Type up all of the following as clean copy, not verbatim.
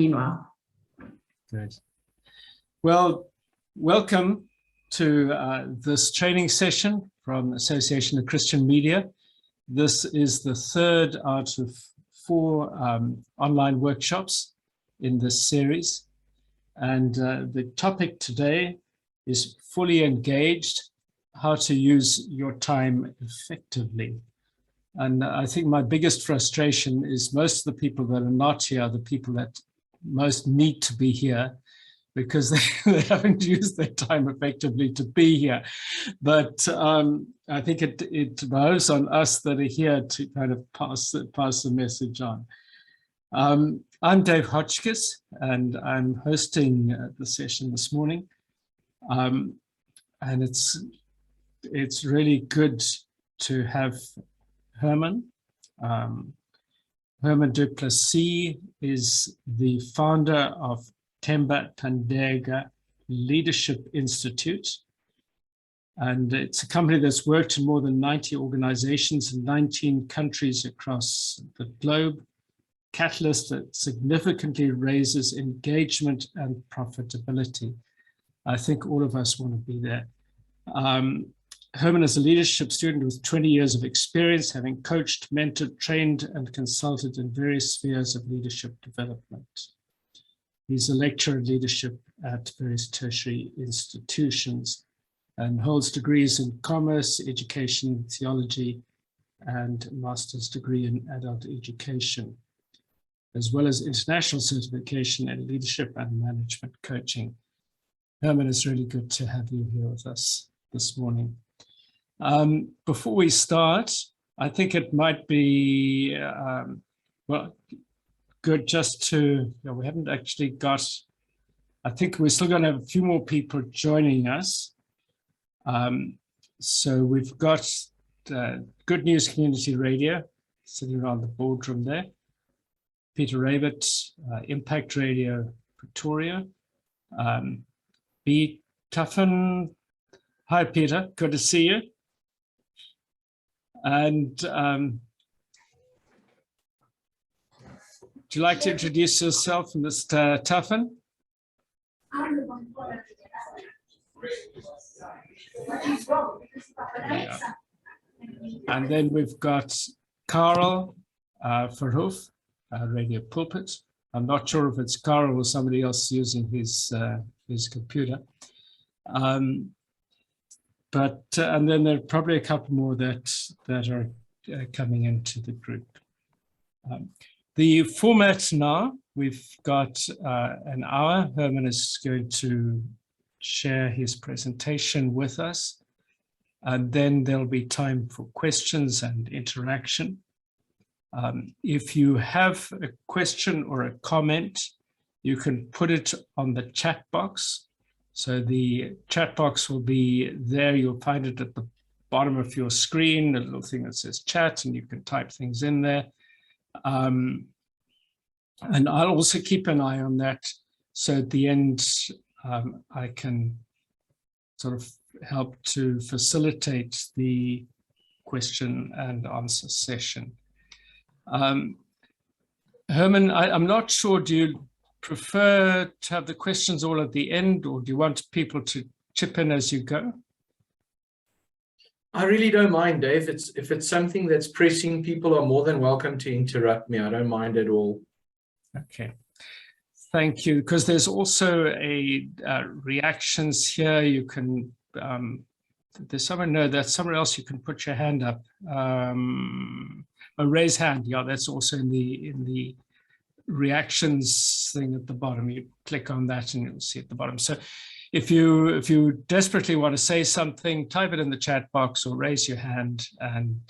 Meanwhile. Good. Well, welcome to this training session from Association of Christian Media. This is the third out of four online workshops in this series. And the topic today is fully engaged, how to use your time effectively. And I think my biggest frustration is most of the people that are not here are the people that most need to be here because they haven't used their time effectively to be here. But I think it behoves on us that are here to kind of pass the message on. I'm Dave Hotchkiss, and I'm hosting the session this morning. And it's really good to have Hermann. Hermann du Plessis is the founder of Themba Tandega Leadership Institute. And it's a company that's worked in more than 90 organizations in 19 countries across the globe. Catalyst that significantly raises engagement and profitability. I think all of us want to be there. Hermann is a leadership student with 20 years of experience, having coached, mentored, trained, and consulted in various spheres of leadership development. He's a lecturer in leadership at various tertiary institutions and holds degrees in commerce, education, theology, and master's degree in adult education, as well as international certification in leadership and management coaching. Hermann, it's really good to have you here with us this morning. Before we start, I think it might be, well, good just to, we haven't actually got, I think we're still going to have a few more people joining us. So we've got Good News Community Radio sitting around the boardroom there. Peter Rabbit, Impact Radio Pretoria. B. Tuffen. Hi, Peter. Good to see you. And would you like to introduce yourself, Mr. Tuffen? Yeah. And then we've got Carl Verhoef, Radio Pulpit. I'm not sure if it's Carl or somebody else using his computer. But and then there are probably a couple more that are coming into the group. The format now, we've got an hour. Hermann is going to share his presentation with us. And then there'll be time for questions and interaction. If you have a question or a comment, you can put it on the chat box. So the chat box will be there. You'll find it at the bottom of your screen, a little thing that says chat, and you can type things in there. And I'll also keep an eye on that. So at the end, I can sort of help to facilitate the question and answer session. Hermann, I'm not sure, do you prefer to have the questions all at the end, or do you want people to chip in as you go? I really don't mind, Dave. If it's something that's pressing, people are more than welcome to interrupt me. I don't mind at all. Okay. Thank you. Because there's also a reactions here. You can, there's someone, no, that's somewhere else you can put your hand up. A raise hand, yeah, that's also in the reactions thing at the bottom. You click on that and you'll see at the bottom. So if you desperately want to say something, type it in the chat box or raise your hand, and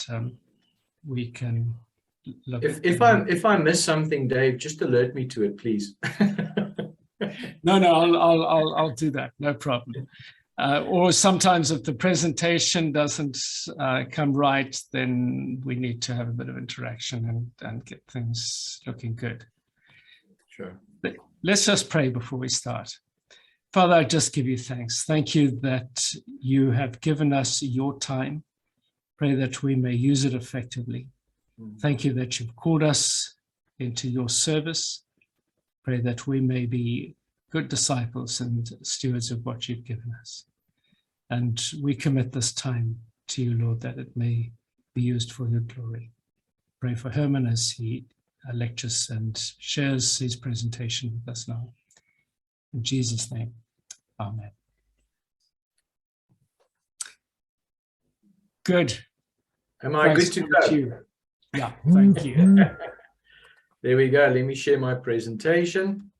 we can look. If I miss something, Dave, just alert me to it, please. No, I'll do that. No problem. Or sometimes if the presentation doesn't come right, then we need to have a bit of interaction and get things looking good. Sure. But let's just pray before we start. Father, I just give you thanks. Thank you that you have given us your time. Pray that we may use it effectively. Thank you that you've called us into your service. Pray that we may be good disciples and stewards of what you've given us. And we commit this time to you, Lord, that it may be used for your glory. Pray for Hermann as he lectures and shares his presentation with us now. In Jesus' name, amen. Good. Am I Thanks good to to go? Yeah, thank you. There we go. Let me share my presentation.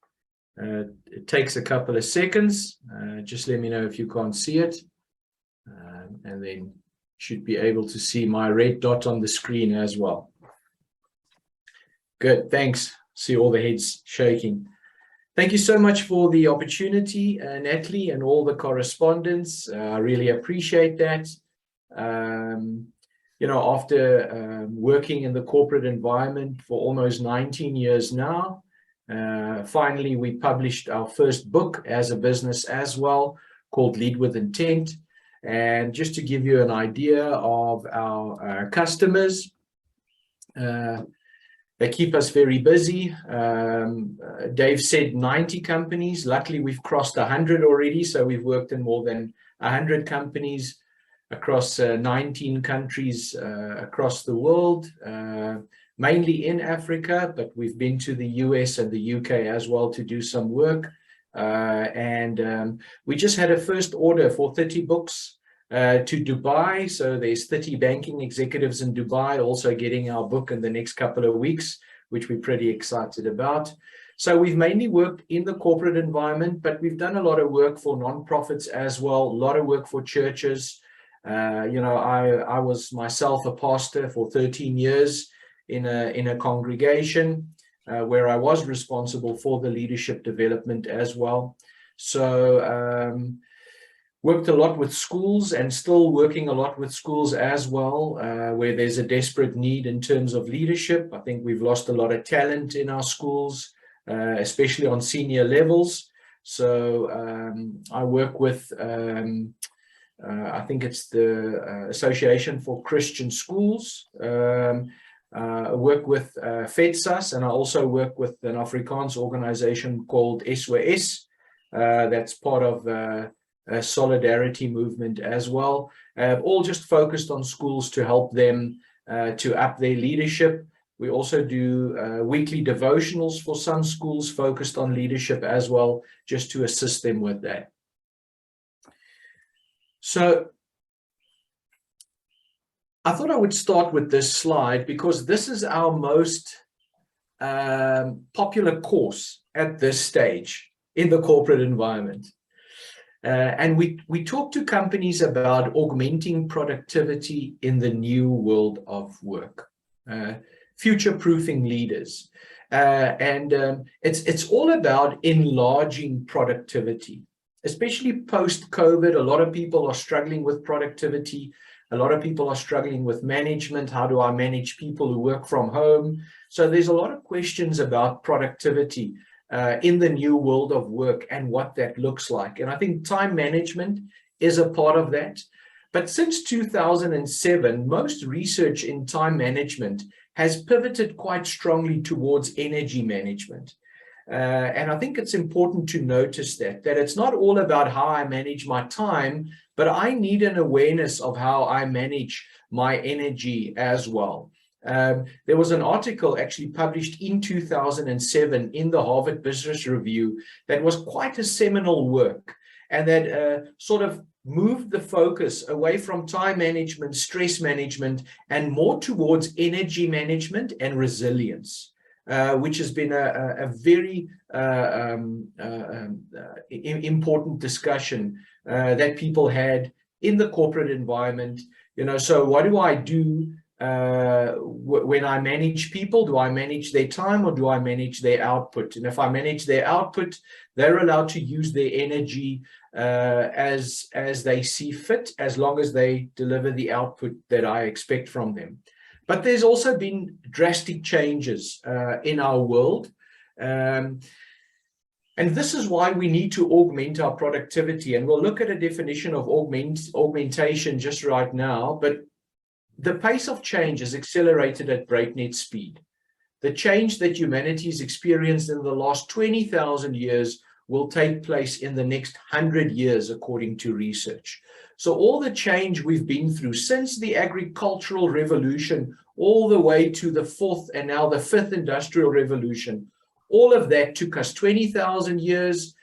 It takes a couple of seconds. Just let me know if you can't see it. And then should be able to see my red dot on the screen as well. Good, thanks. See all the heads shaking. Thank you so much for the opportunity, Natalie, and all the correspondence. I really appreciate that. You know, after working in the corporate environment for almost 19 years now, finally we published our first book as a business as well, called Lead with Intent. And just to give you an idea of our customers, they keep us very busy. Dave said 90 companies. Luckily, we've crossed 100 already. So we've worked in more than 100 companies across 19 countries across the world, mainly in Africa, but we've been to the US and the UK as well to do some work. We just had a first order for 30 books to Dubai. So there's 30 banking executives in Dubai also getting our book in the next couple of weeks, which we're pretty excited about. So we've mainly worked in the corporate environment, but we've done a lot of work for nonprofits as well, a lot of work for churches. You know, I was myself a pastor for 13 years in a congregation where I was responsible for the leadership development as well. So worked a lot with schools and still working a lot with schools as well, where there's a desperate need in terms of leadership. I think we've lost a lot of talent in our schools, especially on senior levels. So I work with, I think it's the Association for Christian Schools. I work with FEDSAS, and I also work with an Afrikaans organization called SOS. That's part of a solidarity movement as well, all just focused on schools to help them to up their leadership. We also do weekly devotionals for some schools focused on leadership as well, just to assist them with that. So I thought I would start with this slide because this is our most popular course at this stage in the corporate environment. And we talk to companies about augmenting productivity in the new world of work, future-proofing leaders. It's all about enlarging productivity, especially post-COVID. A lot of people are struggling with productivity. A lot of people are struggling with management. How do I manage people who work from home? So there's a lot of questions about productivity in the new world of work and what that looks like. And I think time management is a part of that. But since 2007, most research in time management has pivoted quite strongly towards energy management. And I think it's important to notice that it's not all about how I manage my time, but I need an awareness of how I manage my energy as well. There was an article actually published in 2007 in the Harvard Business Review that was quite a seminal work, and that sort of moved the focus away from time management, stress management, and more towards energy management and resilience, which has been a very important discussion that people had in the corporate environment. You know, so what do I do when I manage people? Do I manage their time or do I manage their output? And if I manage their output, they're allowed to use their energy as they see fit, as long as they deliver the output that I expect from them. But there's also been drastic changes in our world. And this is why we need to augment our productivity. And we'll look at a definition of augmentation just right now. But the pace of change is accelerated at breakneck speed. The change that humanity's experienced in the last 20,000 years will take place in the next 100 years, according to research. So all the change we've been through since the agricultural revolution, all the way to the fourth and now the fifth industrial revolution, all of that took us 20,000 years.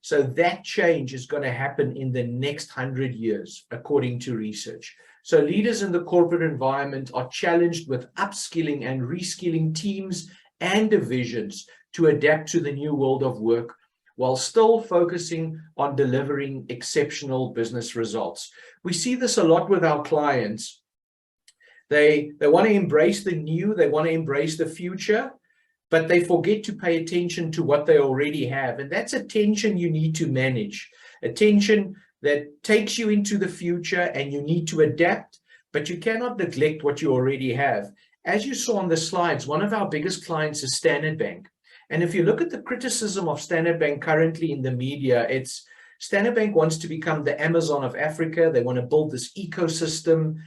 So that change is going to happen in the next 100 years, according to research. So leaders in the corporate environment are challenged with upskilling and reskilling teams and divisions to adapt to the new world of work, while still focusing on delivering exceptional business results. We see this a lot with our clients. They want to embrace the new, they want to embrace the future, but they forget to pay attention to what they already have. And that's a tension you need to manage, a tension that takes you into the future and you need to adapt, but you cannot neglect what you already have. As you saw on the slides, one of our biggest clients is Standard Bank. And if you look at the criticism of Standard Bank currently in the media, it's Standard Bank wants to become the Amazon of Africa. They want to build this ecosystem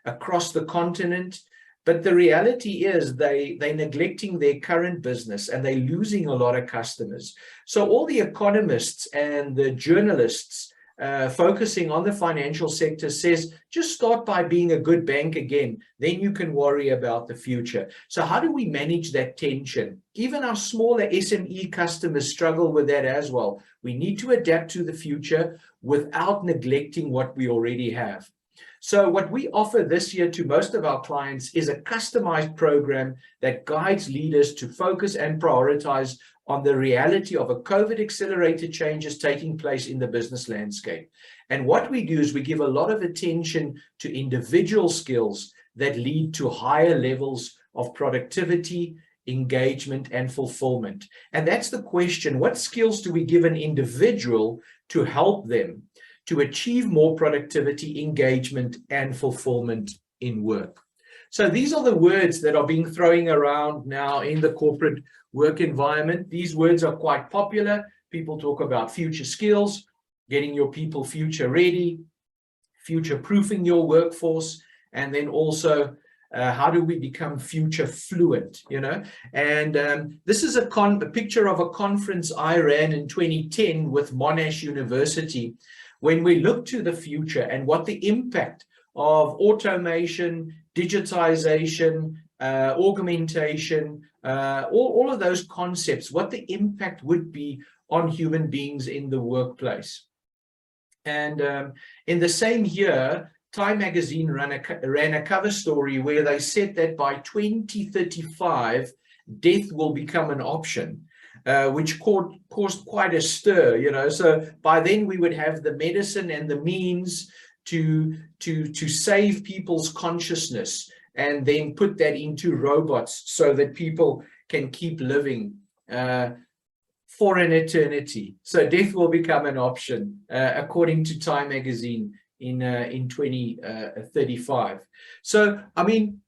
across the continent. But the reality is they're neglecting their current business and they're losing a lot of customers. So all the economists and the journalists focusing on the financial sector says, just start by being a good bank again, then you can worry about the future. So how do we manage that tension? Even our smaller SME customers struggle with that as well. We need to adapt to the future without neglecting what we already have. So what we offer this year to most of our clients is a customized program that guides leaders to focus and prioritize on the reality of a COVID-accelerated changes taking place in the business landscape. And what we do is we give a lot of attention to individual skills that lead to higher levels of productivity, engagement, and fulfillment. And that's the question: what skills do we give an individual to help them to achieve more productivity, engagement, and fulfillment in work? So these are the words that are being thrown around now in the corporate work environment. These words are quite popular. People talk about future skills, getting your people future ready, future-proofing your workforce, and then also how do we become future fluent, you know? And this is a picture of a conference I ran in 2010 with Monash University, when we look to the future and what the impact of automation, digitization, augmentation, all of those concepts, what the impact would be on human beings in the workplace. And in the same year, Time magazine ran a cover story where they said that by 2035, death will become an option. Which caused quite a stir, you know. So by then we would have the medicine and the means to save people's consciousness and then put that into robots so that people can keep living for an eternity. So death will become an option, according to Time magazine in 2035. So, I mean,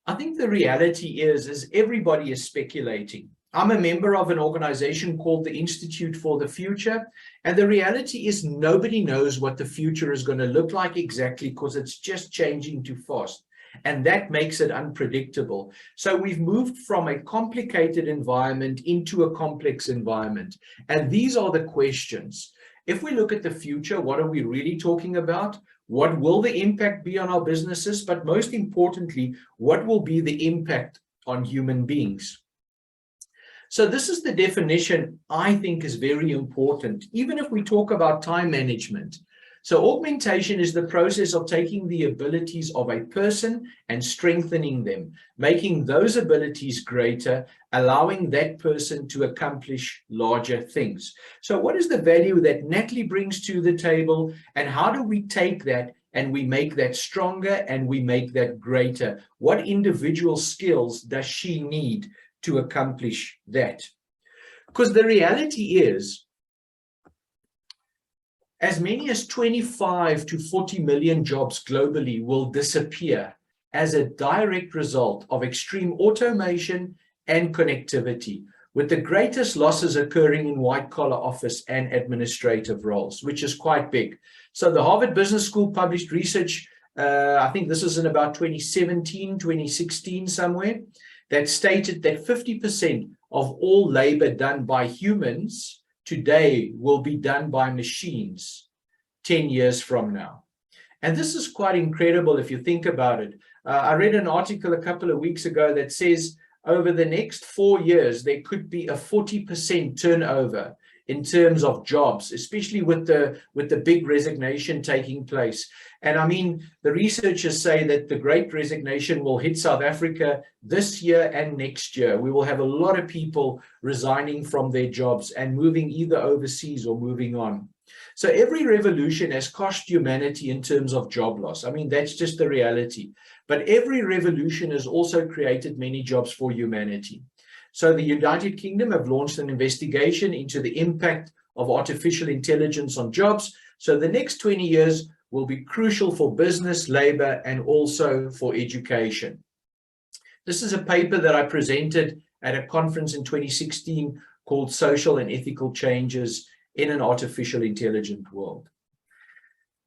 I think the reality is everybody is speculating. I'm a member of an organization called the Institute for the Future, and the reality is nobody knows what the future is going to look like exactly, because it's just changing too fast, and that makes it unpredictable. So we've moved from a complicated environment into a complex environment, and these are the questions. If we look at the future, what are we really talking about? What will the impact be on our businesses? But most importantly, what will be the impact on human beings? So this is the definition I think is very important, even if we talk about time management. So augmentation is the process of taking the abilities of a person and strengthening them, making those abilities greater, allowing that person to accomplish larger things. So what is the value that Natalie brings to the table, and how do we take that and we make that stronger and we make that greater? What individual skills does she need to accomplish that? Because the reality is, as many as 25 to 40 million jobs globally will disappear as a direct result of extreme automation and connectivity, with the greatest losses occurring in white-collar office and administrative roles, which is quite big. So the Harvard Business School published research I think this is in about 2017, 2016 somewhere, that stated that 50% of all labor done by humans today will be done by machines 10 years from now. And this is quite incredible if you think about it. I read an article a couple of weeks ago that says over the next 4 years, there could be a 40% turnover in terms of jobs, especially with the big resignation taking place. And I mean, the researchers say that the great resignation will hit South Africa this year and next year. We will have a lot of people resigning from their jobs and moving either overseas or moving on. So every revolution has cost humanity in terms of job loss. I mean, that's just the reality. But every revolution has also created many jobs for humanity. So the United Kingdom have launched an investigation into the impact of artificial intelligence on jobs. So the next 20 years will be crucial for business, labor, and also for education. This is a paper that I presented at a conference in 2016 called Social and Ethical Changes in an Artificial Intelligent World.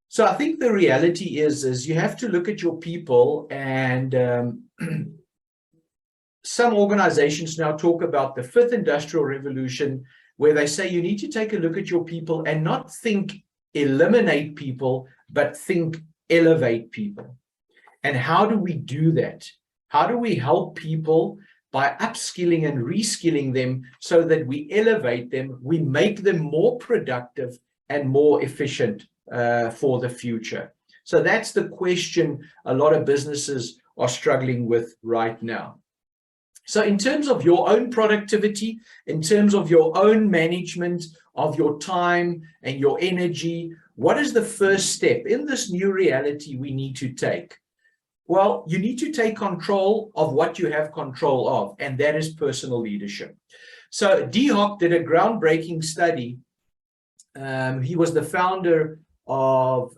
So I think the reality is you have to look at your people, and some organizations now talk about the fifth industrial revolution, where they say you need to take a look at your people and not think eliminate people, but think elevate people. And how do we do that? How do we help people by upskilling and reskilling them so that we elevate them, we make them more productive and more efficient for the future? So that's the question a lot of businesses are struggling with right now. So in terms of your own productivity, in terms of your own management of your time and your energy, what is the first step in this new reality we need to take? Well, you need to take control of what you have control of, and that is personal leadership. So D. Hock did a groundbreaking study. He was the founder of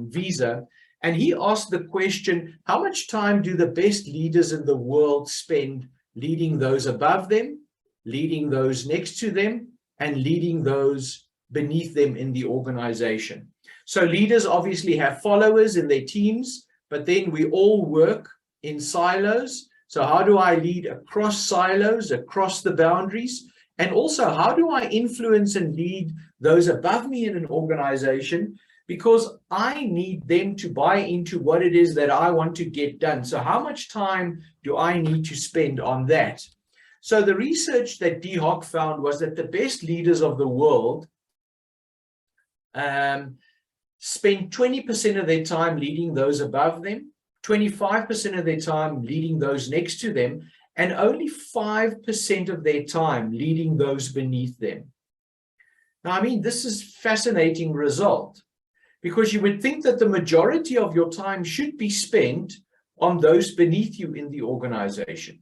Visa, and he asked the question, how much time do the best leaders in the world spend leading those above them, leading those next to them, and leading those beneath them in the organization? So leaders obviously have followers in their teams, but then we all work in silos. So how do I lead across silos, across the boundaries? And also, how do I influence and lead those above me in an organization? Because I need them to buy into what it is that I want to get done. So how much time do I need to spend on that? So the research that D. Hock found was that the best leaders of the world spend 20% of their time leading those above them, 25% of their time leading those next to them, and only 5% of their time leading those beneath them. Now, I mean, this is a fascinating result, because you would think that the majority of your time should be spent on those beneath you in the organization.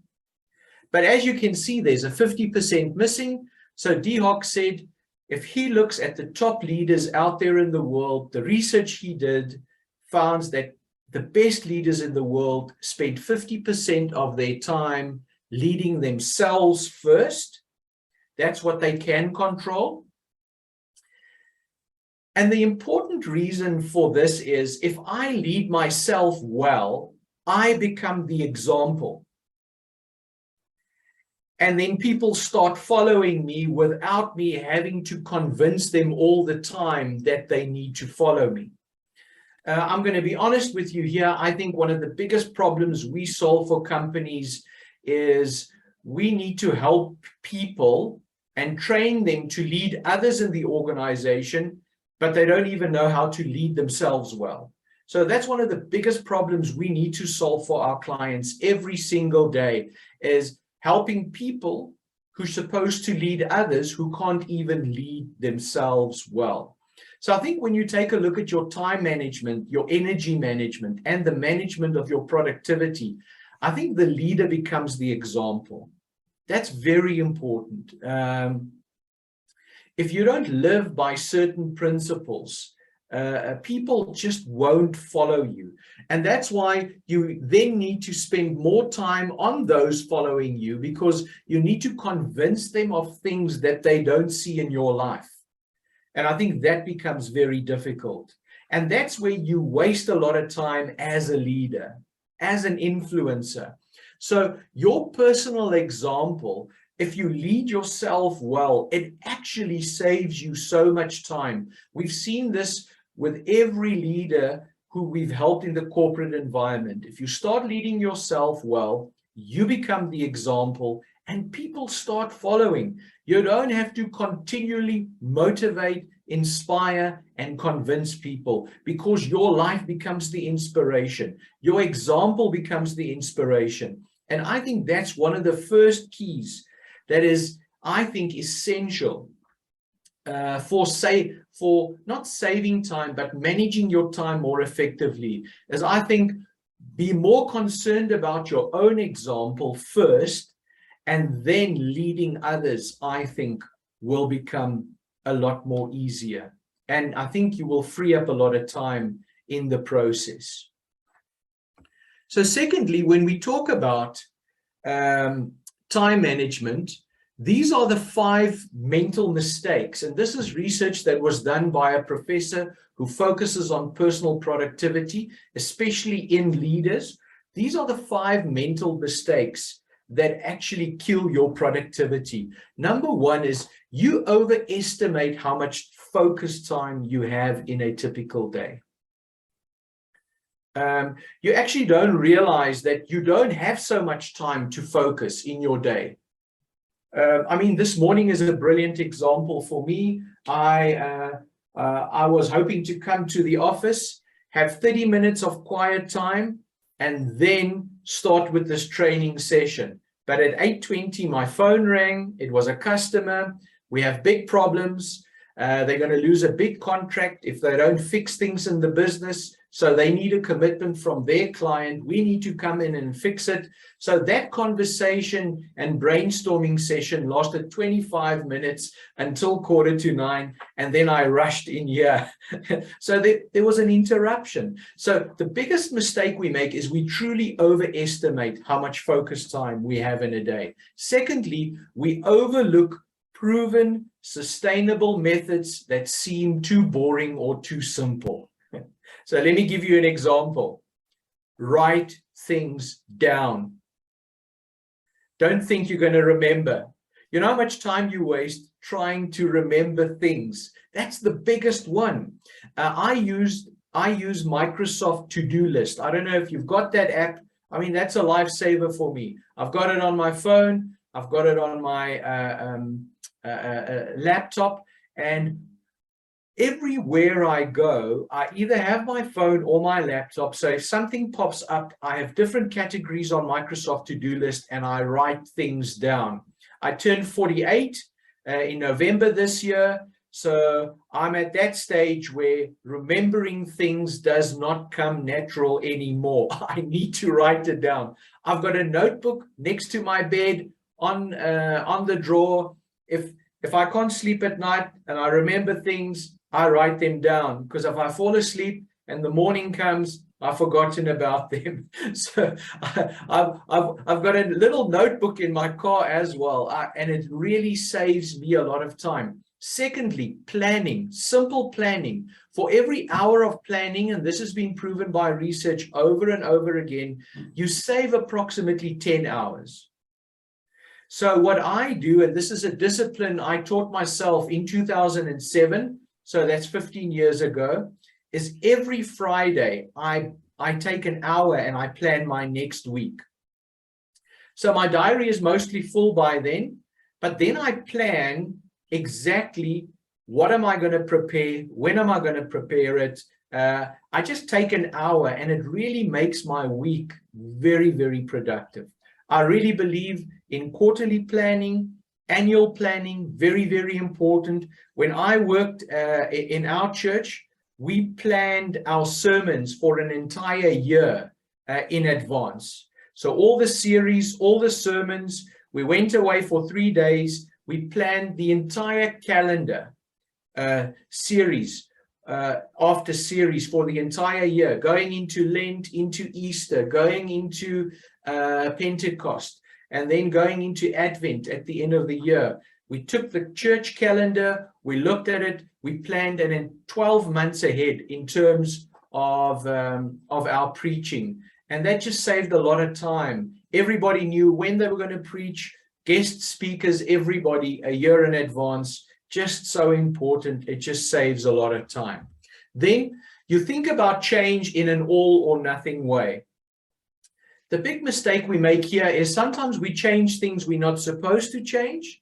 But as you can see, there's a 50% missing. So D. Hock said, if he looks at the top leaders out there in the world, the research he did found that the best leaders in the world spend 50% of their time leading themselves first. That's what they can control. And the important reason for this is, if I lead myself well, I become the example. And then people start following me without me having to convince them all the time that they need to follow me. I'm going to be honest with you here. I think one of the biggest problems we solve for companies is we need to help people and train them to lead others in the organization, but they don't even know how to lead themselves well. So that's one of the biggest problems we need to solve for our clients every single day, is helping people who are supposed to lead others who can't even lead themselves well. So I think when you take a look at your time management, your energy management, and the management of your productivity, I think the leader becomes the example. That's very important. If you don't live by certain principles, people just won't follow you. And that's why you then need to spend more time on those following you, because you need to convince them of things that they don't see in your life. And I think that becomes very difficult. And that's where you waste a lot of time as a leader, as an influencer. So your personal example, if you lead yourself well, it actually saves you so much time. We've seen this with every leader who we've helped in the corporate environment. If you start leading yourself well, you become the example and people start following. You don't have to continually motivate, inspire, and convince people, because your life becomes the inspiration. Your example becomes the inspiration. And I think that's one of the first keys that is, I think, essential for not saving time, but managing your time more effectively. As I think, be more concerned about your own example first, and then leading others, I think, will become a lot more easier. And I think you will free up a lot of time in the process. So secondly, when we talk about time management, these are the 5 mental mistakes. And this is research that was done by a professor who focuses on personal productivity, especially in leaders. These are the 5 mental mistakes that actually kill your productivity. Number 1 is you overestimate how much focus time you have in a typical day. You actually don't realize that you don't have so much time to focus in your day. I mean, this morning is a brilliant example for me. I was hoping to come to the office, have 30 minutes of quiet time, and then start with this training session. But at 8:20, my phone rang. It was a customer. We have big problems. They're going to lose a big contract if they don't fix things in the business. So they need a commitment from their client. We need to come in and fix it. So that conversation and brainstorming session lasted 25 minutes until 8:45. And then I rushed in here. So there was an interruption. So the biggest mistake we make is we truly overestimate how much focus time we have in a day. Secondly, we overlook proven, sustainable methods that seem too boring or too simple. So let me give you an example. Write things down. Don't think you're going to remember. You know how much time you waste trying to remember things? That's the biggest one. I use Microsoft To-Do List. I don't know if you've got that app. I mean, that's a lifesaver for me. I've got it on my phone. I've got it on my laptop, and everywhere I go, I either have my phone or my laptop. So if something pops up, I have different categories on Microsoft To-Do List, and I write things down. I turned 48 in November this year. So I'm at that stage where remembering things does not come natural anymore. I need to write it down. I've got a notebook next to my bed on the drawer. If I can't sleep at night and I remember things, I write them down, because if I fall asleep and the morning comes, I've forgotten about them. So I've got a little notebook in my car as well, and it really saves me a lot of time. Secondly, planning, simple planning. For every hour of planning, and this has been proven by research over and over again, you save approximately 10 hours. So what I do, and this is a discipline I taught myself in 2007, so that's 15 years ago, is every Friday I take an hour and I plan my next week. So my diary is mostly full by then, but then I plan exactly what am I going to prepare, when am I going to prepare it. I just take an hour, and it really makes my week very, very productive. I really believe in quarterly planning, annual planning, very, very important. When I worked in our church, we planned our sermons for an entire year in advance. So all the series, all the sermons, we went away for 3 days. We planned the entire calendar, series after series for the entire year, going into Lent, into Easter, going into Pentecost, and then going into Advent at the end of the year. We took the church calendar, we looked at it, we planned, and then 12 months ahead in terms of our preaching. And that just saved a lot of time. Everybody knew when they were going to preach, guest speakers, everybody a year in advance. Just so important. It just saves a lot of time. Then you think about change in an all or nothing way. The big mistake we make here is sometimes we change things we're not supposed to change,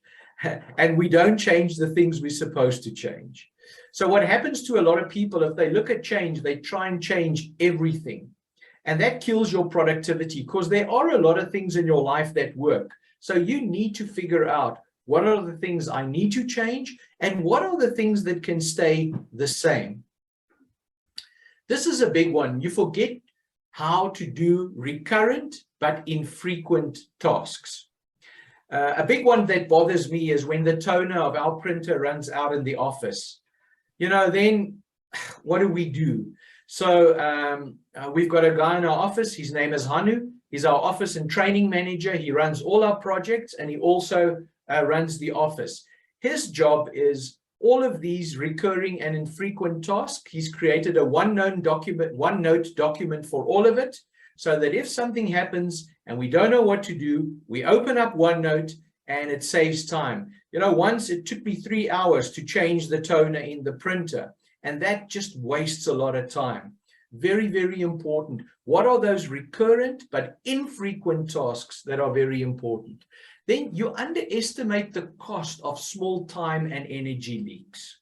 and we don't change the things we're supposed to change. So what happens to a lot of people, if they look at change, they try and change everything. And that kills your productivity, because there are a lot of things in your life that work. So you need to figure out, what are the things I need to change, and what are the things that can stay the same? This is a big one. You forget how to do recurrent but infrequent tasks. A big one that bothers me is when the toner of our printer runs out in the office. Then what do we do? So we've got a guy in our office. His name is Hanu. He's our office and training manager. He runs all our projects, and he also runs the office. His job is all of these recurring and infrequent tasks. He's created a OneNote document for all of it, so that if something happens and we don't know what to do, we open up OneNote and it saves time. Once it took me 3 hours to change the toner in the printer, and that just wastes a lot of time. Very, very important. What are those recurrent but infrequent tasks that are very important? Then you underestimate the cost of small time and energy leaks.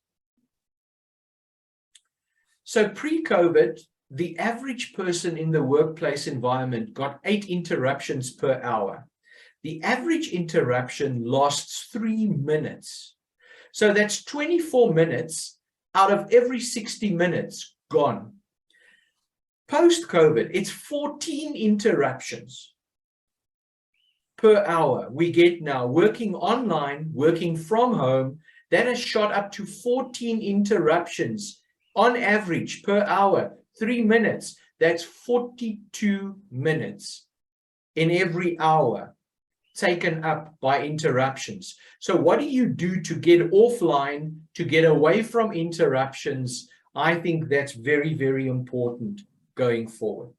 So pre-COVID, the average person in the workplace environment got 8 interruptions per hour. The average interruption lasts 3 minutes. So that's 24 minutes out of every 60 minutes gone. Post-COVID, it's 14 interruptions per hour we get now. Working online, working from home, that has shot up to 14 interruptions on average per hour. 3 minutes, that's 42 minutes in every hour taken up by interruptions. So what do you do to get offline, to get away from interruptions? I think that's very, very important going forward.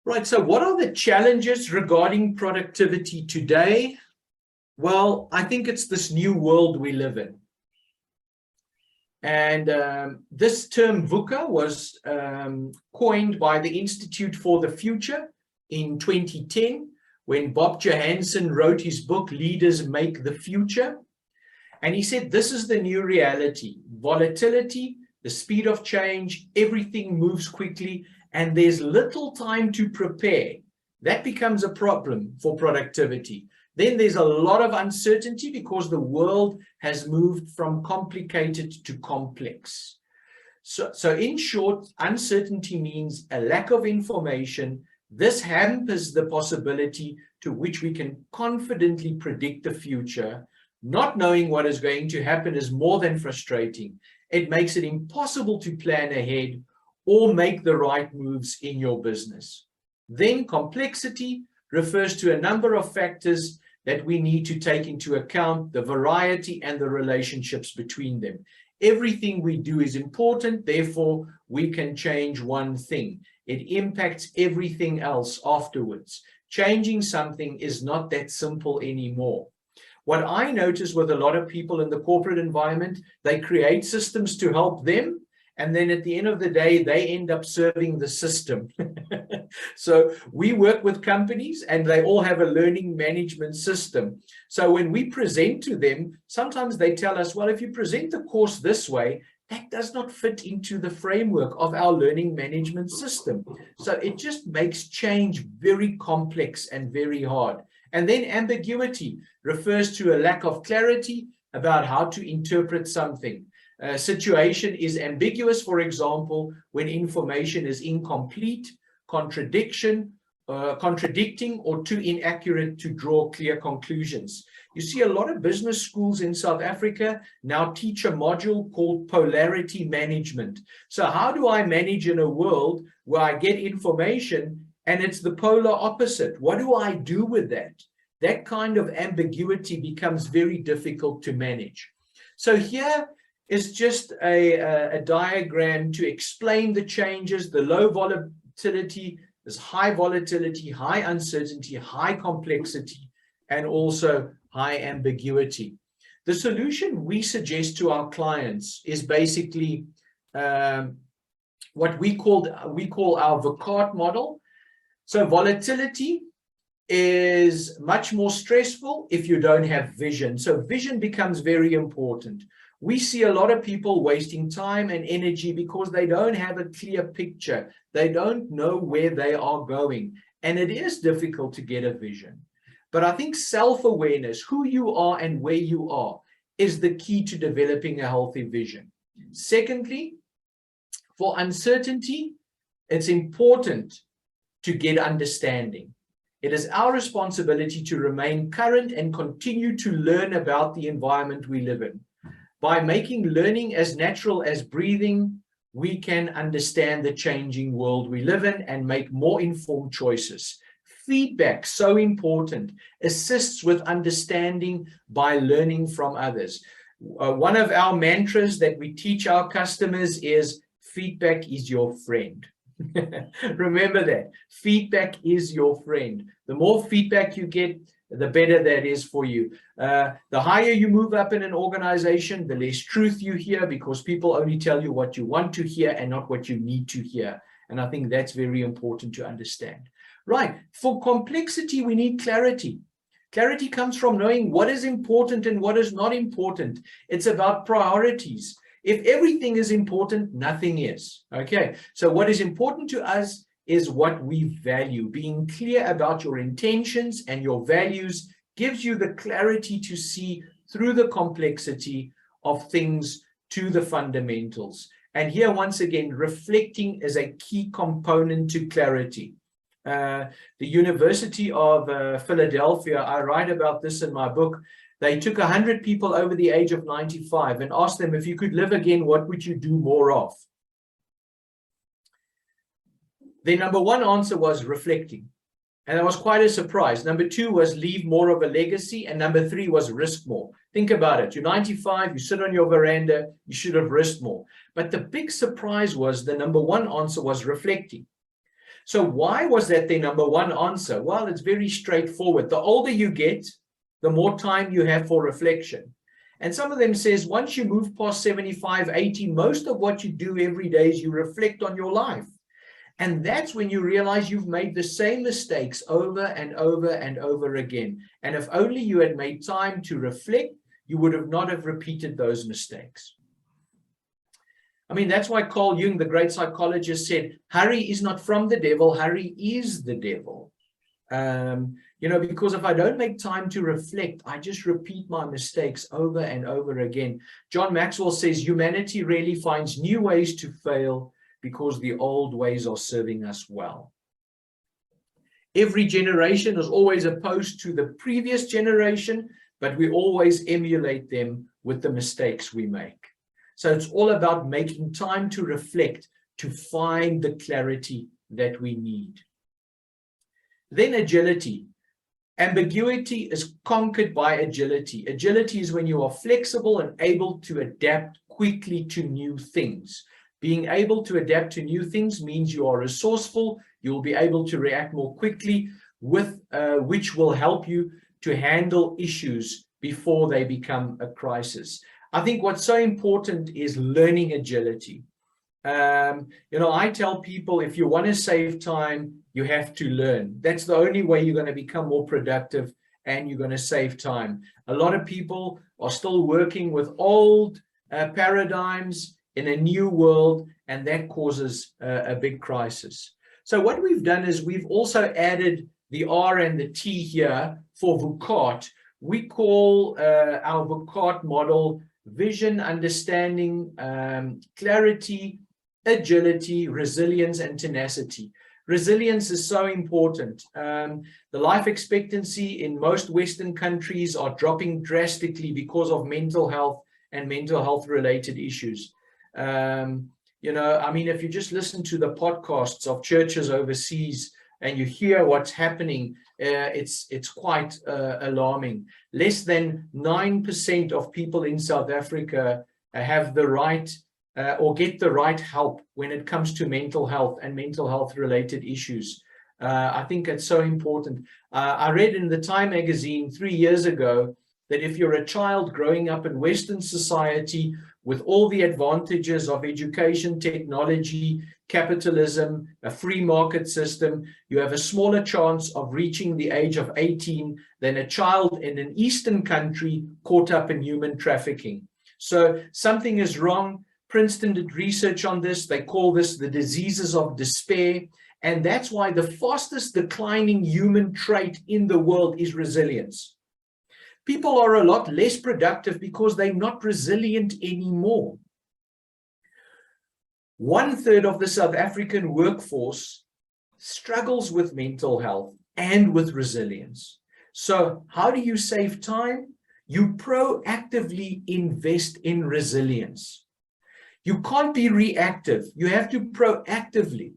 Right, so what are the challenges regarding productivity today? Well, I think it's this new world we live in. And this term VUCA was coined by the Institute for the Future in 2010, when Bob Johansen wrote his book, Leaders Make the Future. And he said, this is the new reality. Volatility, the speed of change, everything moves quickly, and there's little time to prepare. That becomes a problem for productivity. Then there's a lot of uncertainty because the world has moved from complicated to complex. So in short, uncertainty means a lack of information. This hampers the possibility to which we can confidently predict the future. Not knowing what is going to happen is more than frustrating. It makes it impossible to plan ahead or make the right moves in your business. Then complexity refers to a number of factors that we need to take into account, the variety and the relationships between them. Everything we do is important, therefore we can change one thing. It impacts everything else afterwards. Changing something is not that simple anymore. What I notice with a lot of people in the corporate environment, they create systems to help them, and then at the end of the day, they end up serving the system. So we work with companies and they all have a learning management system. So when we present to them, sometimes they tell us, well, if you present the course this way, that does not fit into the framework of our learning management system. So it just makes change very complex and very hard. And then ambiguity refers to a lack of clarity about how to interpret something. A situation is ambiguous, for example, when information is incomplete, contradicting, or too inaccurate to draw clear conclusions. You see, a lot of business schools in South Africa now teach a module called polarity management. So how do I manage in a world where I get information and it's the polar opposite. What do I do with that? That kind of ambiguity becomes very difficult to manage. So here is just a diagram to explain the changes, the low volatility, there's high volatility, high uncertainty, high complexity, and also high ambiguity. The solution we suggest to our clients is basically what we call our VCART model. So volatility is much more stressful if you don't have vision. So vision becomes very important. We see a lot of people wasting time and energy because they don't have a clear picture. They don't know where they are going. And it is difficult to get a vision. But I think self-awareness, who you are and where you are, is the key to developing a healthy vision. Secondly, for uncertainty, it's important to get understanding. It is our responsibility to remain current and continue to learn about the environment we live in. By making learning as natural as breathing, we can understand the changing world we live in and make more informed choices. Feedback, so important, assists with understanding by learning from others. One of our mantras that we teach our customers is feedback is your friend. Remember that. Feedback is your friend. The more feedback you get, the better that is for you. The higher you move up in an organization, the less truth you hear, because people only tell you what you want to hear and not what you need to hear. And I think that's very important to understand. Right. For complexity, we need clarity. Clarity comes from knowing what is important and what is not important. It's about priorities. If everything is important, nothing is. Okay. So what is important to us is what we value. Being clear about your intentions and your values gives you the clarity to see through the complexity of things to the fundamentals. And here, once again, reflecting is a key component to clarity. The University of Philadelphia, I write about this in my book. They took 100 people over the age of 95 and asked them, if you could live again, what would you do more of? Their number one answer was reflecting. And that was quite a surprise. Number two was leave more of a legacy. And number three was risk more. Think about it. You're 95, you sit on your veranda, you should have risked more. But the big surprise was the number one answer was reflecting. So why was that their number one answer? Well, it's very straightforward. The older you get, the more time you have for reflection. And some of them says, once you move past 75, 80, most of what you do every day is you reflect on your life. And that's when you realize you've made the same mistakes over and over and over again. And if only you had made time to reflect, you would have not have repeated those mistakes. I mean, that's why Carl Jung, the great psychologist, said, hurry is not from the devil, hurry is the devil. Because if I don't make time to reflect, I just repeat my mistakes over and over again. John Maxwell says humanity rarely finds new ways to fail because the old ways are serving us well. Every generation is always opposed to the previous generation, but we always emulate them with the mistakes we make. So it's all about making time to reflect, to find the clarity that we need. Then agility. Ambiguity is conquered by agility. Agility is when you are flexible and able to adapt quickly to new things. Being able to adapt to new things means you are resourceful. You'll be able to react more quickly, which will help you to handle issues before they become a crisis. I think what's so important is learning agility. I tell people, if you want to save time, you have to learn. That's the only way you're going to become more productive and you're going to save time. A lot of people are still working with old paradigms in a new world, and that causes a big crisis. So what we've done is we've also added the R and the T here for VCART. We call our VCART model vision, understanding, clarity, agility, resilience, and tenacity. Resilience is so important. The life expectancy in most Western countries are dropping drastically because of mental health and mental health related issues. If you just listen to the podcasts of churches overseas, and you hear what's happening, it's quite alarming. Less than 9% of people in South Africa have the right or get the right help when it comes to mental health and mental health related issues. I think it's so important. I read in the Time magazine 3 years ago that if you're a child growing up in Western society with all the advantages of education, technology, capitalism, a free market system, you have a smaller chance of reaching the age of 18 than a child in an Eastern country caught up in human trafficking. So something is wrong. Princeton did research on this. They call this the diseases of despair. And that's why the fastest declining human trait in the world is resilience. People are a lot less productive because they're not resilient anymore. 1/3 of the South African workforce struggles with mental health and with resilience. So how do you save time? You proactively invest in resilience. You can't be reactive. You have to proactively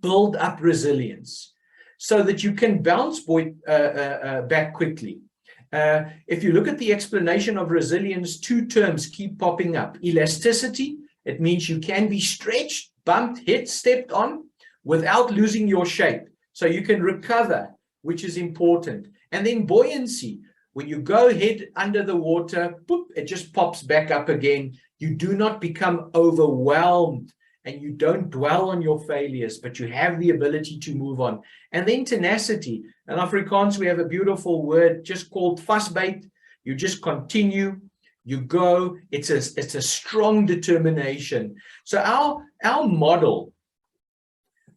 build up resilience so that you can bounce back quickly. If you look at the explanation of resilience, 2 terms keep popping up. Elasticity, it means you can be stretched, bumped, hit, stepped on without losing your shape. So you can recover, which is important. And then buoyancy, when you go head under the water, boop, it just pops back up again. You do not become overwhelmed and you don't dwell on your failures, but you have the ability to move on. And then tenacity. In Afrikaans, we have a beautiful word just called vasbyt. You just continue, you go. It's a strong determination. So our model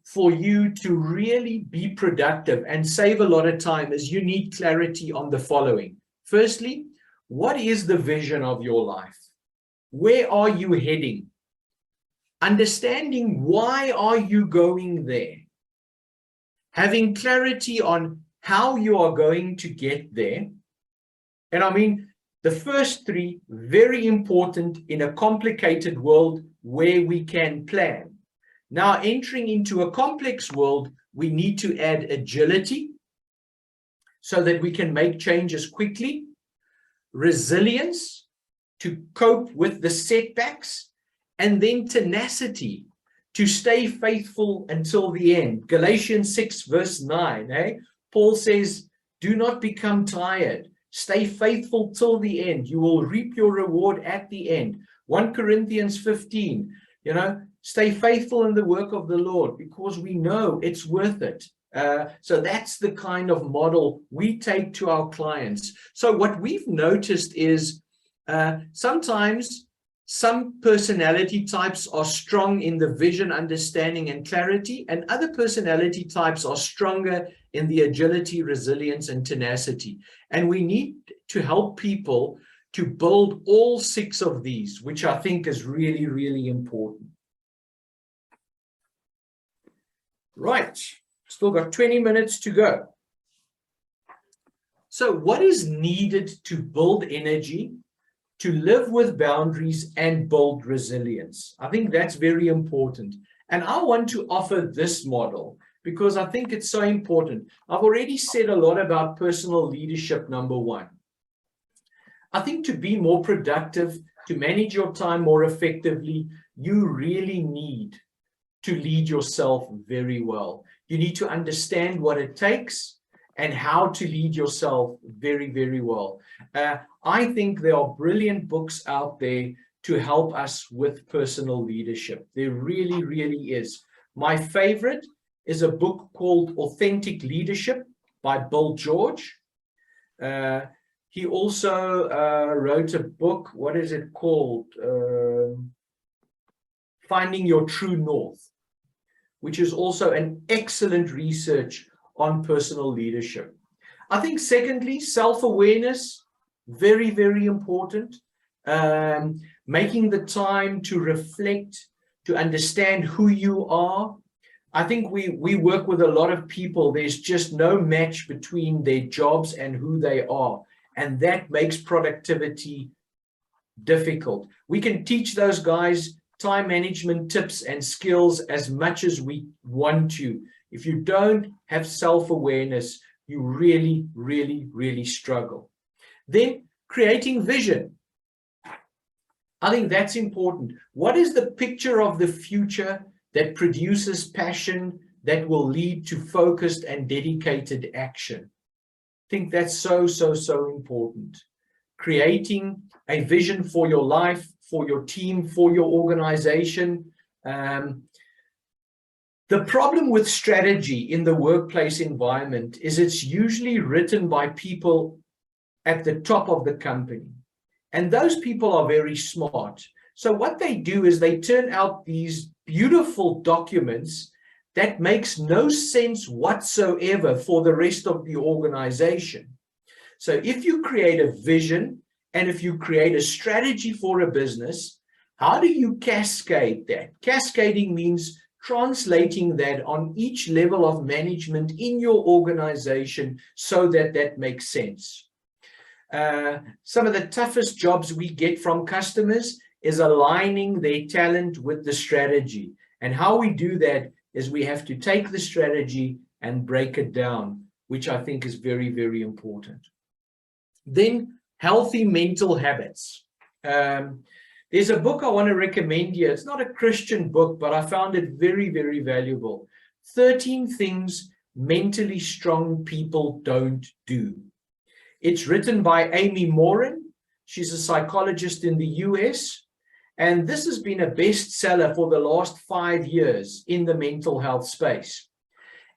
for you to really be productive and save a lot of time is you need clarity on the following. Firstly, what is the vision of your life? Where are you heading? Understanding why are you going there? Having clarity on how you are going to get there. And I mean, the first 3, very important in a complicated world where we can plan. Now, entering into a complex world, we need to add agility so that we can make changes quickly, resilience to cope with the setbacks, and then tenacity to stay faithful until the end. Galatians 6 verse 9, Paul says, do not become tired. Stay faithful till the end. You will reap your reward at the end. 1 Corinthians 15, stay faithful in the work of the Lord because we know it's worth it. So that's the kind of model we take to our clients. So what we've noticed is sometimes some personality types are strong in the vision, understanding, and clarity, and other personality types are stronger in the agility, resilience, and tenacity. And we need to help people to build all 6 of these, which I think is really, really important. Right, still got 20 minutes to go. So what is needed to build energy, to live with boundaries and build resilience? I think that's very important. And I want to offer this model because I think it's so important. I've already said a lot about personal leadership, number 1. I think to be more productive, to manage your time more effectively, you really need to lead yourself very well. You need to understand what it takes and how to lead yourself very, very well. I think there are brilliant books out there to help us with personal leadership. There really, really is. My favorite is a book called Authentic Leadership by Bill George. He also wrote a book, what is it called? Finding Your True North, which is also an excellent research on personal leadership. I think secondly, self-awareness, very, very important. Making the time to reflect, to understand who you are. I think we work with a lot of people. There's just no match between their jobs and who they are. And that makes productivity difficult. We can teach those guys time management tips and skills as much as we want to. If you don't have self-awareness, you really, really, really struggle. Then creating vision. I think that's important. What is the picture of the future that produces passion that will lead to focused and dedicated action? I think that's so important. Creating a vision for your life, for your team, for your organization. The problem with strategy in the workplace environment is it's usually written by people at the top of the company. And those people are very smart. So what they do is they turn out these beautiful documents that makes no sense whatsoever for the rest of the organization. So if you create a vision and if you create a strategy for a business, how do you cascade that? Cascading means translating that on each level of management in your organization so that that makes sense. Some of the toughest jobs we get from customers is aligning their talent with the strategy. And how we do that is we have to take the strategy and break it down, which I think is very, very important. Then healthy mental habits. There's a book I want to recommend here. It's not a Christian book, but I found it very, very valuable. 13 Things Mentally Strong People Don't Do. It's written by Amy Morin. She's a psychologist in the US. And this has been a bestseller for the last 5 years in the mental health space.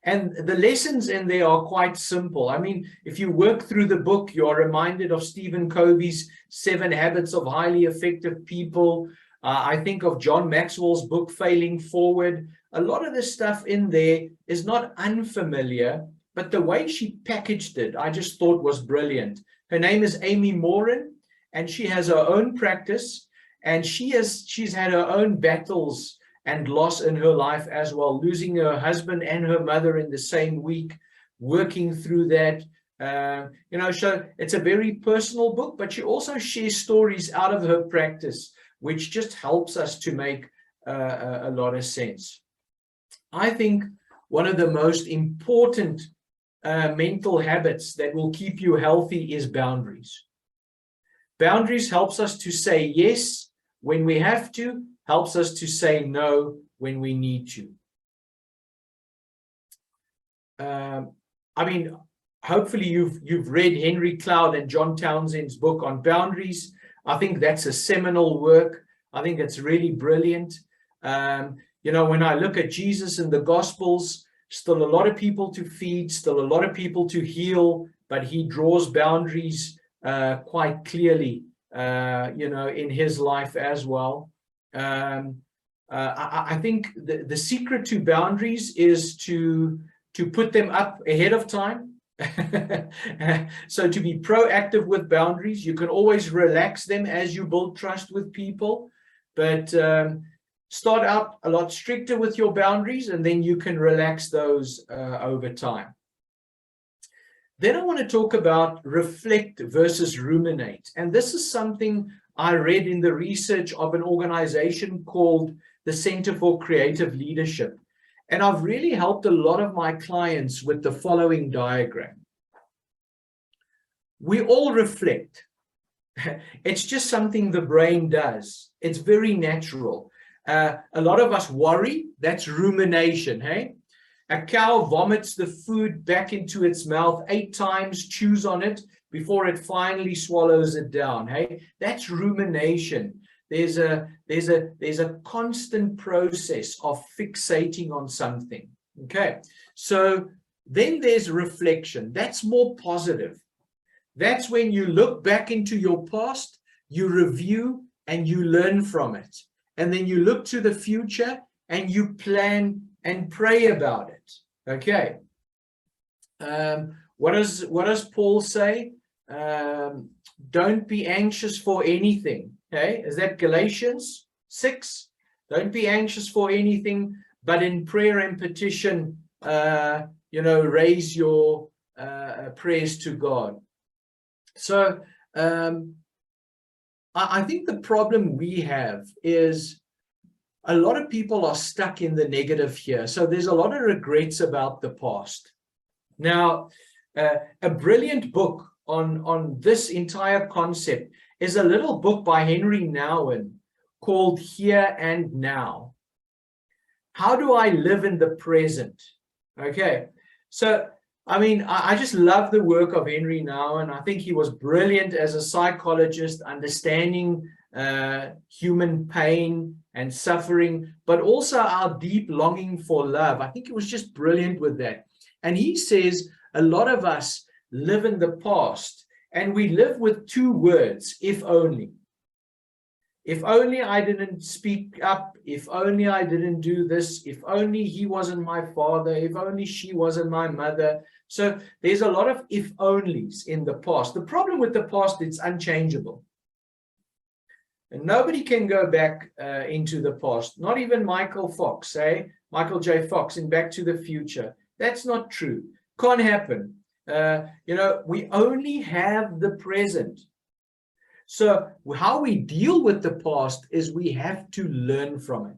And the lessons in there are quite simple. I mean, if you work through the book, you're reminded of Stephen Covey's 7 Habits of Highly Effective People. I think of John Maxwell's book, Failing Forward. A lot of the stuff in there is not unfamiliar, but the way she packaged it, I just thought was brilliant. Her name is Amy Morin, and she has her own practice, and she's had her own battles and loss in her life as well, losing her husband and her mother in the same week, working through that. So it's a very personal book, but she also shares stories out of her practice, which just helps us to make a lot of sense. I think one of the most important mental habits that will keep you healthy is boundaries. Boundaries helps us to say yes when we have to, helps us to say no when we need to. I mean, hopefully you've read Henry Cloud and John Townsend's book on boundaries. I think that's a seminal work. I think it's really brilliant. When I look at Jesus in the Gospels, still a lot of people to feed, still a lot of people to heal, but he draws boundaries quite clearly, in his life as well. I think the secret to boundaries is to put them up ahead of time. So to be proactive with boundaries, you can always relax them as you build trust with people, but start out a lot stricter with your boundaries, and then you can relax those over time. Then I want to talk about reflect versus ruminate. And this is something I read in the research of an organization called the Center for Creative Leadership. And I've really helped a lot of my clients with the following diagram. We all reflect. It's just something the brain does. It's very natural. A lot of us worry. That's rumination, hey? A cow vomits the food back into its mouth 8 times, chews on it before it finally swallows it down. Hey, that's rumination. There's a constant process of fixating on something. Okay, so then there's reflection. That's more positive. That's when you look back into your past, you review and you learn from it. And then you look to the future and you plan and pray about it. Okay. What does Paul say? Don't be anxious for anything. Okay, is that Galatians 6? Don't be anxious for anything, but in prayer and petition, raise your prayers to God. So I think the problem we have is a lot of people are stuck in the negative here. So there's a lot of regrets about the past. Now, a brilliant book on this entire concept is a little book by Henry Nouwen called Here and Now. How do I live in the present? Okay, so I mean, I just love the work of Henry Nouwen. I think he was brilliant as a psychologist, understanding human pain and suffering, but also our deep longing for love. I think he was just brilliant with that. And he says a lot of us live in the past, and we live with two words: if only. If only I didn't speak up, if only I didn't do this, if only he wasn't my father, if only she wasn't my mother. So there's a lot of if onlys in the past. The problem with the past, it's unchangeable. And nobody can go back into the past, not even Michael Fox, Michael J. Fox in Back to the Future. That's not true. Can't happen. We only have the present. So how we deal with the past is we have to learn from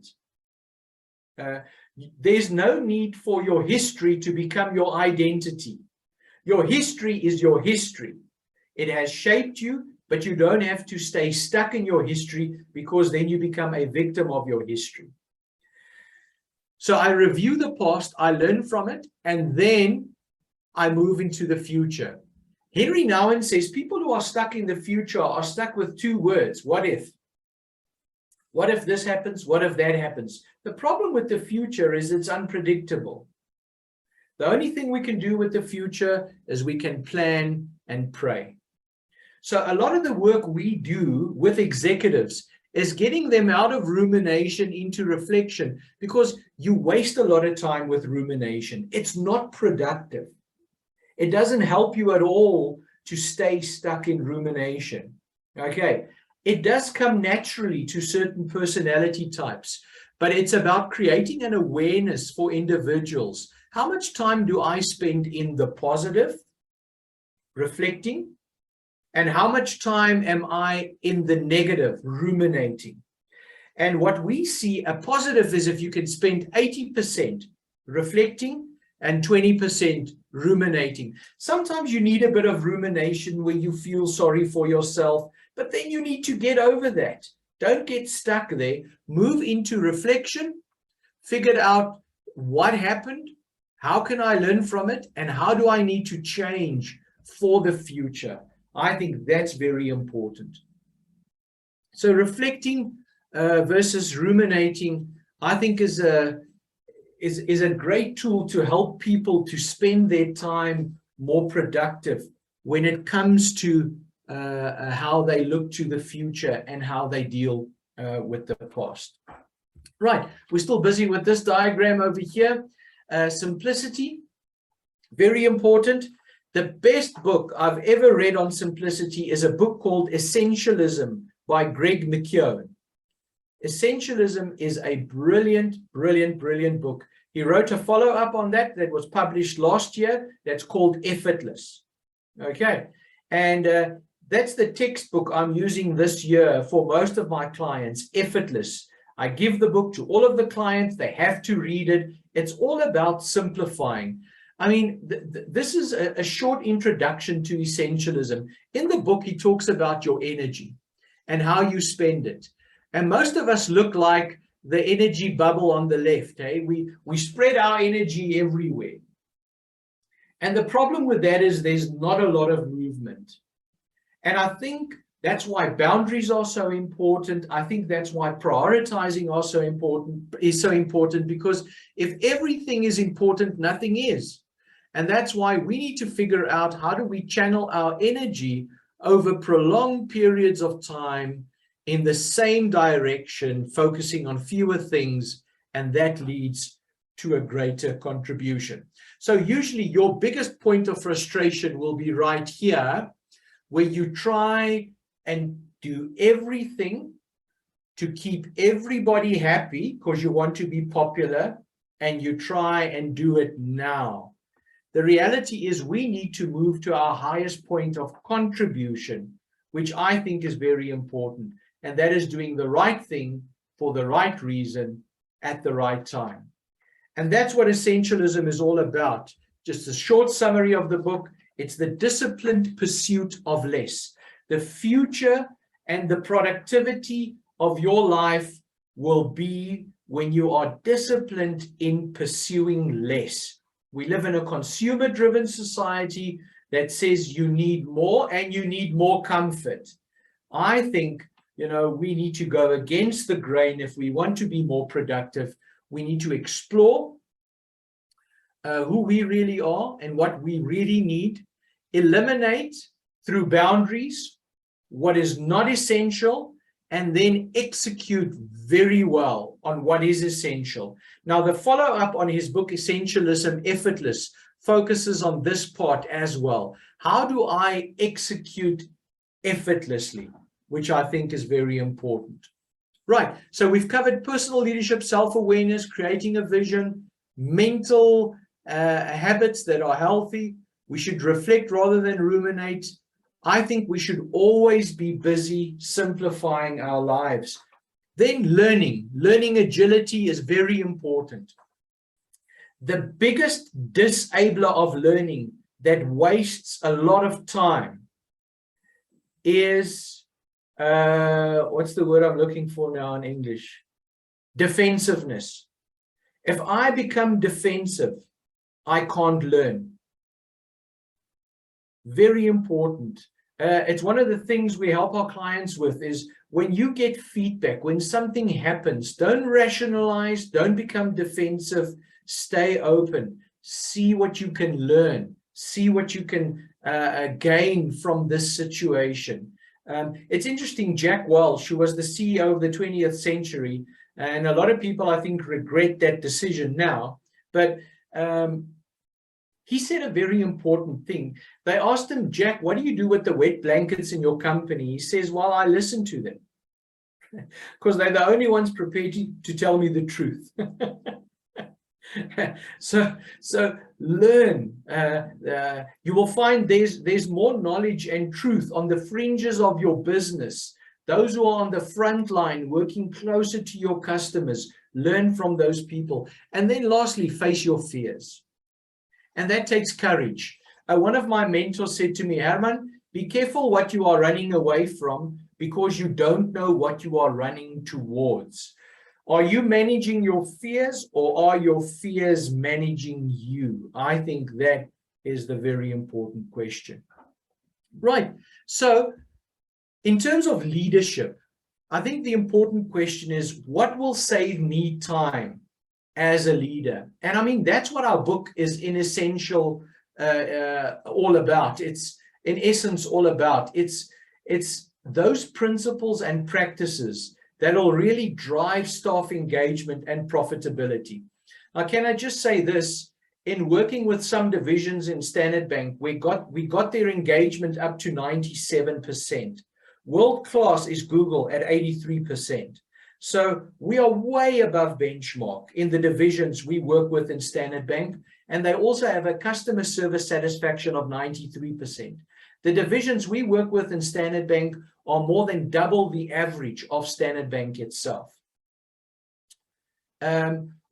it. There's no need for your history to become your identity. Your history is your history. It has shaped you, but you don't have to stay stuck in your history, because then you become a victim of your history. So I review the past, I learn from it, and then I move into the future. Henry Nouwen says people who are stuck in the future are stuck with two words: what if? What if this happens? What if that happens? The problem with the future is it's unpredictable. The only thing we can do with the future is we can plan and pray. So a lot of the work we do with executives is getting them out of rumination into reflection, because you waste a lot of time with rumination. It's not productive. It doesn't help you at all to stay stuck in rumination. Okay, it does come naturally to certain personality types, but it's about creating an awareness for individuals. How much time do I spend in the positive, reflecting? And how much time am I in the negative, ruminating? And what we see, a positive is if you can spend 80% reflecting and 20% ruminating. Sometimes you need a bit of rumination where you feel sorry for yourself, but then you need to get over that. Don't get stuck there. Move into reflection, figure out what happened, how can I learn from it, and how do I need to change for the future. I think that's very important. So reflecting versus ruminating, I think is a great tool to help people to spend their time more productive when it comes to how they look to the future and how they deal with the past. Right, we're still busy with this diagram over here. Simplicity, very important. The best book I've ever read on simplicity is a book called Essentialism by Greg McKeown. Essentialism is a brilliant, brilliant, brilliant book. He wrote a follow-up on that was published last year. That's called Effortless. Okay, and that's the textbook I'm using this year for most of my clients, Effortless. I give the book to all of the clients. They have to read it. It's all about simplifying. I mean, this is a short introduction to essentialism. In the book, he talks about your energy and how you spend it. And most of us look like the energy bubble on the left. We spread our energy everywhere. And the problem with that is there's not a lot of movement. And I think that's why boundaries are so important. I think that's why prioritizing is so important, because if everything is important, nothing is. And that's why we need to figure out how do we channel our energy over prolonged periods of time in the same direction, focusing on fewer things, and that leads to a greater contribution. So usually your biggest point of frustration will be right here, where you try and do everything to keep everybody happy because you want to be popular, and you try and do it now. The reality is we need to move to our highest point of contribution, which I think is very important. And that is doing the right thing for the right reason at the right time. And that's what essentialism is all about. Just a short summary of the book. It's the disciplined pursuit of less. The future and the productivity of your life will be when you are disciplined in pursuing less. We live in a consumer-driven society that says you need more and you need more comfort. I think, we need to go against the grain if we want to be more productive. We need to explore who we really are and what we really need, eliminate through boundaries what is not essential, and then execute very well on what is essential. Now, the follow-up on his book, Essentialism Effortless, focuses on this part as well. How do I execute effortlessly? Which I think is very important. Right, so we've covered personal leadership, self-awareness, creating a vision, mental habits that are healthy. We should reflect rather than ruminate. I think we should always be busy simplifying our lives. Then learning agility is very important. The biggest disabler of learning that wastes a lot of time is, what's the word I'm looking for now in English? Defensiveness. If I become defensive, I can't learn. Very important. It's one of the things we help our clients with is when you get feedback, when something happens, don't rationalize, don't become defensive, stay open, see what you can learn, see what you can gain from this situation. It's interesting, Jack Welch, who was the CEO of the 20th century, and a lot of people, I think, regret that decision now, but he said a very important thing. They asked him, Jack, what do you do with the wet blankets in your company? He says, well, I listen to them because they're the only ones prepared to tell me the truth. So learn. You will find there's more knowledge and truth on the fringes of your business. Those who are on the front line, working closer to your customers, learn from those people. And then lastly, face your fears. And that takes courage. One of my mentors said to me, Hermann, be careful what you are running away from because you don't know what you are running towards. Are you managing your fears or are your fears managing you? I think that is the very important question. Right. So in terms of leadership, I think the important question is what will save me time as a leader? And I mean, that's what our book is in essential all about. It's in essence all about. It's those principles and practices that will really drive staff engagement and profitability. Now, can I just say this? In working with some divisions in Standard Bank, we got their engagement up to 97%. World class is Google at 83%. So we are way above benchmark in the divisions we work with in Standard Bank, and they also have a customer service satisfaction of 93%. The divisions we work with in Standard Bank are more than double the average of Standard Bank itself.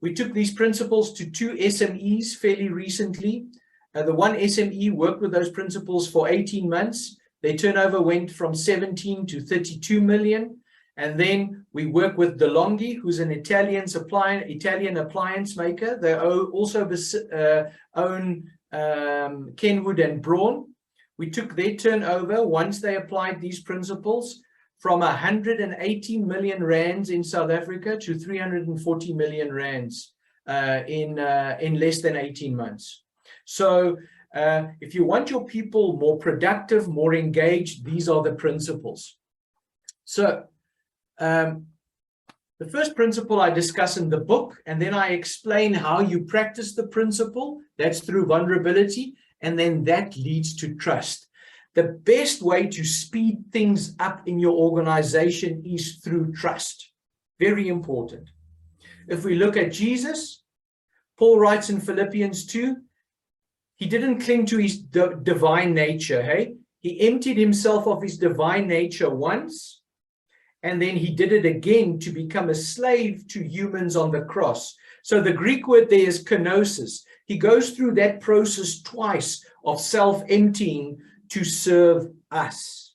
We took these principles to 2 SMEs fairly recently. The one SME worked with those principles for 18 months. Their turnover went from 17 to 32 million. And then we work with DeLonghi, who's an Italian appliance maker. They also own Kenwood and Braun. We took their turnover, once they applied these principles, from 180 million rands in South Africa to 340 million rands in less than 18 months. So if you want your people more productive, more engaged, these are the principles. So the first principle I discuss in the book, and then I explain how you practice the principle. That's through vulnerability, and then that leads to trust. The best way to speed things up in your organization is through trust. Very important. If we look at Jesus, Paul writes in Philippians 2, he didn't cling to his divine nature, hey? He emptied himself of his divine nature once, and then he did it again to become a slave to humans on the cross. So the Greek word there is kenosis. He goes through that process twice of self-emptying to serve us.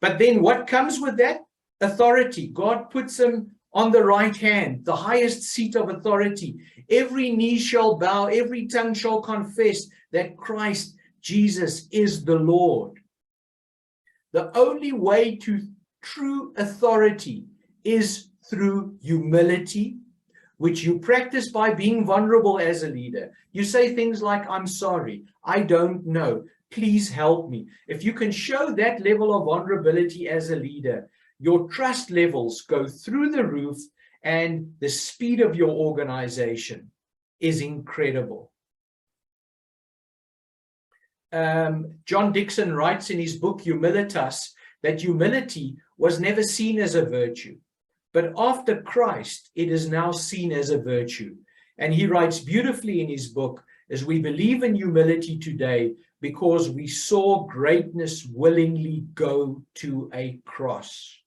But then what comes with that? Authority. God puts him on the right hand, the highest seat of authority. Every knee shall bow, every tongue shall confess that Christ Jesus is the Lord. The only way to true authority is through humility, which you practice by being vulnerable as a leader. You say things like, I'm sorry, I don't know, please help me. If you can show that level of vulnerability as a leader, your trust levels go through the roof and the speed of your organization is incredible. John Dixon writes in his book, Humilitas, that humility was never seen as a virtue. But after Christ, it is now seen as a virtue. And he writes beautifully in his book, as we believe in humility today because we saw greatness willingly go to a cross.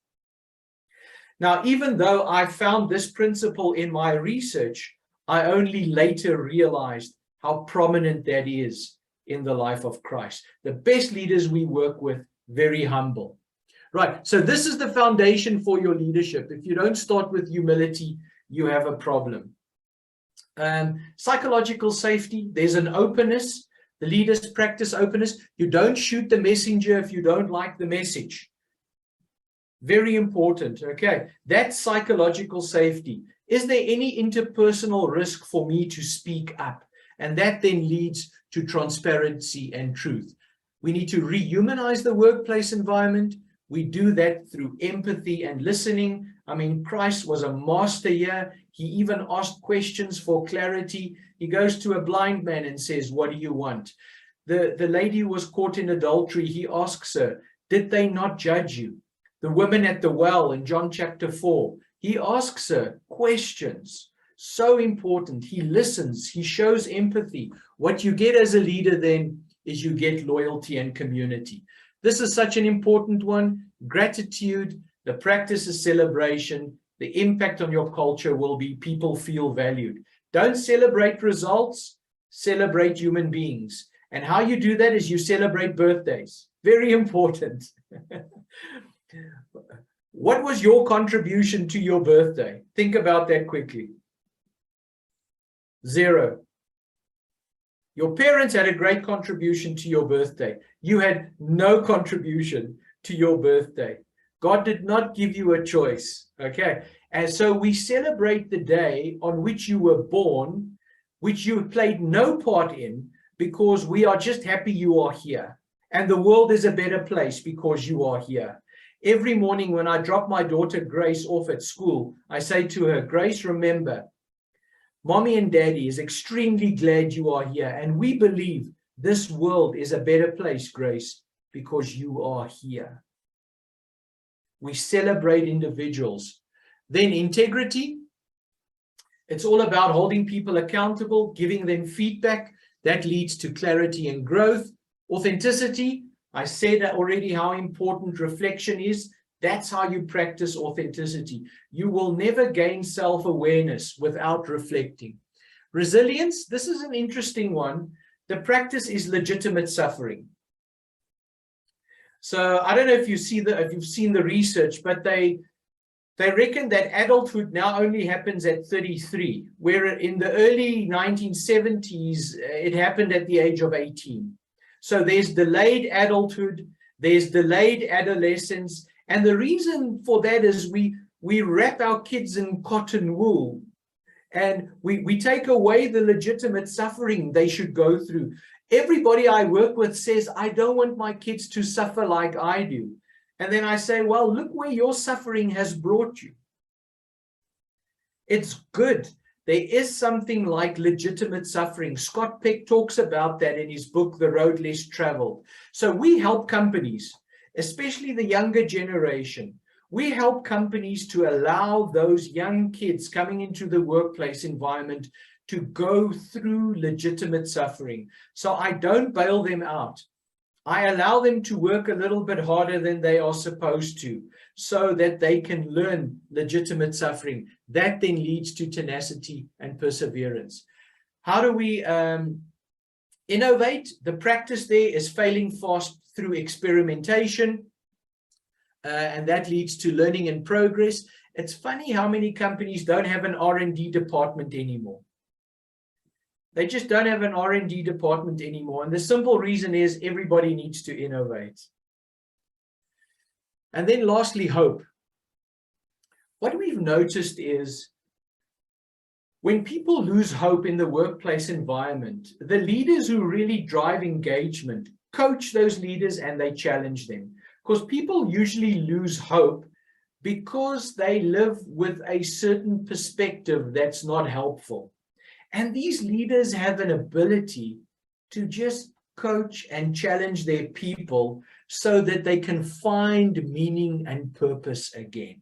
Now, even though I found this principle in my research, I only later realized how prominent that is in the life of Christ. The best leaders we work with, very humble. Right, so this is the foundation for your leadership. If you don't start with humility, you have a problem. Psychological safety, there's an openness. The leaders practice openness. You don't shoot the messenger if you don't like the message. Very important, okay? That's psychological safety. Is there any interpersonal risk for me to speak up? And that then leads to transparency and truth. We need to rehumanize the workplace environment. We do that through empathy and listening. I mean, Christ was a master here. He even asked questions for clarity. He goes to a blind man and says, what do you want? The lady who was caught in adultery, he asks her, did they not judge you? The woman at the well in John chapter 4, he asks her questions. So important. He listens. He shows empathy. What you get as a leader then is you get loyalty and community. This is such an important one. Gratitude, the practice is celebration. The impact on your culture will be people feel valued. Don't celebrate results, celebrate human beings. And how you do that is you celebrate birthdays. Very important. What was your contribution to your birthday? Think about that quickly. 0. Your parents had a great contribution to your birthday. You had no contribution to your birthday. God did not give you a choice, okay? And so we celebrate the day on which you were born, which you played no part in, because we are just happy you are here. And the world is a better place because you are here. Every morning when I drop my daughter Grace off at school, I say to her, Grace, remember, Mommy and Daddy is extremely glad you are here. And we believe this world is a better place, Grace, because you are here. We celebrate individuals. Then integrity. It's all about holding people accountable, giving them feedback. That leads to clarity and growth. Authenticity. I said already how important reflection is. That's how you practice authenticity. You will never gain self-awareness without reflecting. Resilience, this is an interesting one. The practice is legitimate suffering. So I don't know if you've seen the research, but they reckon that adulthood now only happens at 33, where in the early 1970s, it happened at the age of 18. So there's delayed adulthood, there's delayed adolescence. And the reason for that is we wrap our kids in cotton wool and we take away the legitimate suffering they should go through. Everybody I work with says, I don't want my kids to suffer like I do. And then I say, well, look where your suffering has brought you. It's good. There is something like legitimate suffering. Scott Peck talks about that in his book, The Road Less Traveled. So we help companies, especially the younger generation. We help companies to allow those young kids coming into the workplace environment to go through legitimate suffering. So I don't bail them out. I allow them to work a little bit harder than they are supposed to, so that they can learn legitimate suffering. That then leads to tenacity and perseverance. How do we innovate? The practice there is failing fast through experimentation, and that leads to learning and progress. It's funny how many companies don't have an R&D department anymore. They just don't have an R&D department anymore. And the simple reason is everybody needs to innovate. And then lastly, hope. What we've noticed is when people lose hope in the workplace environment, the leaders who really drive engagement coach those leaders and they challenge them. Because people usually lose hope because they live with a certain perspective that's not helpful. And these leaders have an ability to just coach and challenge their people so that they can find meaning and purpose again.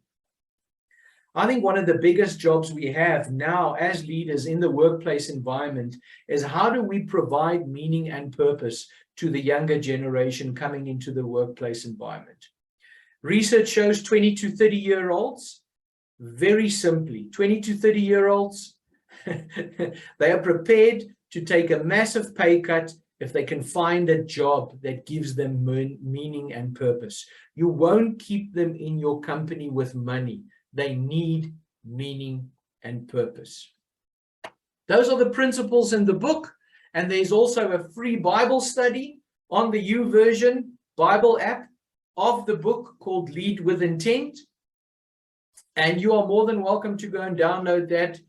I think one of the biggest jobs we have now as leaders in the workplace environment is how do we provide meaning and purpose to the younger generation coming into the workplace environment. Research shows 20 to 30-year-olds, very simply, 20 to 30-year-olds, they are prepared to take a massive pay cut if they can find a job that gives them meaning and purpose. You won't keep them in your company with money. They need meaning and purpose. Those are the principles in the book. And there's also a free Bible study on the YouVersion Bible app of the book called Lead with Intent. And you are more than welcome to go and download that.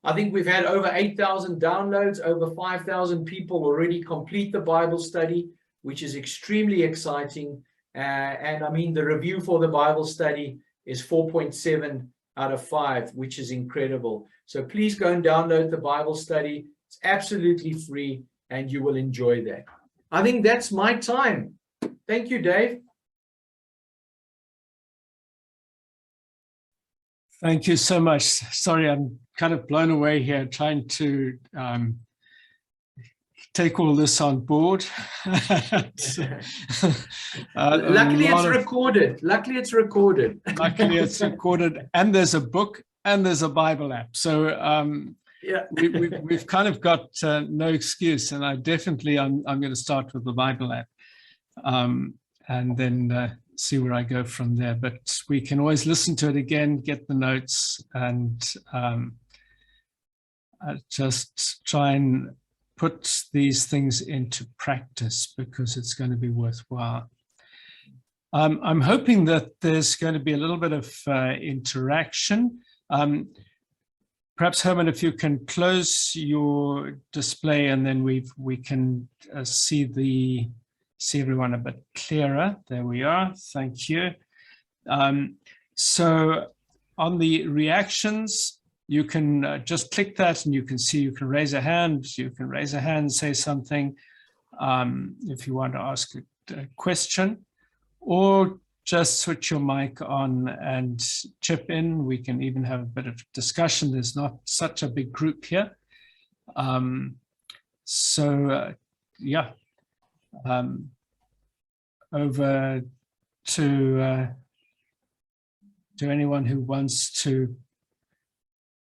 I think we've had over 8,000 downloads, over 5,000 people already complete the Bible study, which is extremely exciting. And I mean, the review for the Bible study is 4.7 out of 5, which is incredible. So please go and download the Bible study. It's absolutely free and you will enjoy that. I think that's my time. Thank you, Dave. Thank you so much. Sorry, I'm kind of blown away here trying to take all this on board. Luckily, it's recorded. Luckily, it's recorded. Luckily, it's recorded, and there's a book and there's a Bible app. So yeah, we've kind of got no excuse. And I definitely, I'm going to start with the Bible app, and then see where I go from there. But we can always listen to it again, get the notes, and just try and put these things into practice because it's going to be worthwhile. I'm hoping that there's going to be a little bit of interaction. Perhaps, Hermann, if you can close your display and then we can see everyone a bit clearer. There we are. Thank you. So on the reactions, you can just click that and you can see, you can raise a hand. You can raise a hand and say something if you want to ask a question, or just switch your mic on and chip in. We can even have a bit of discussion. There's not such a big group here. Yeah. Over to anyone who wants to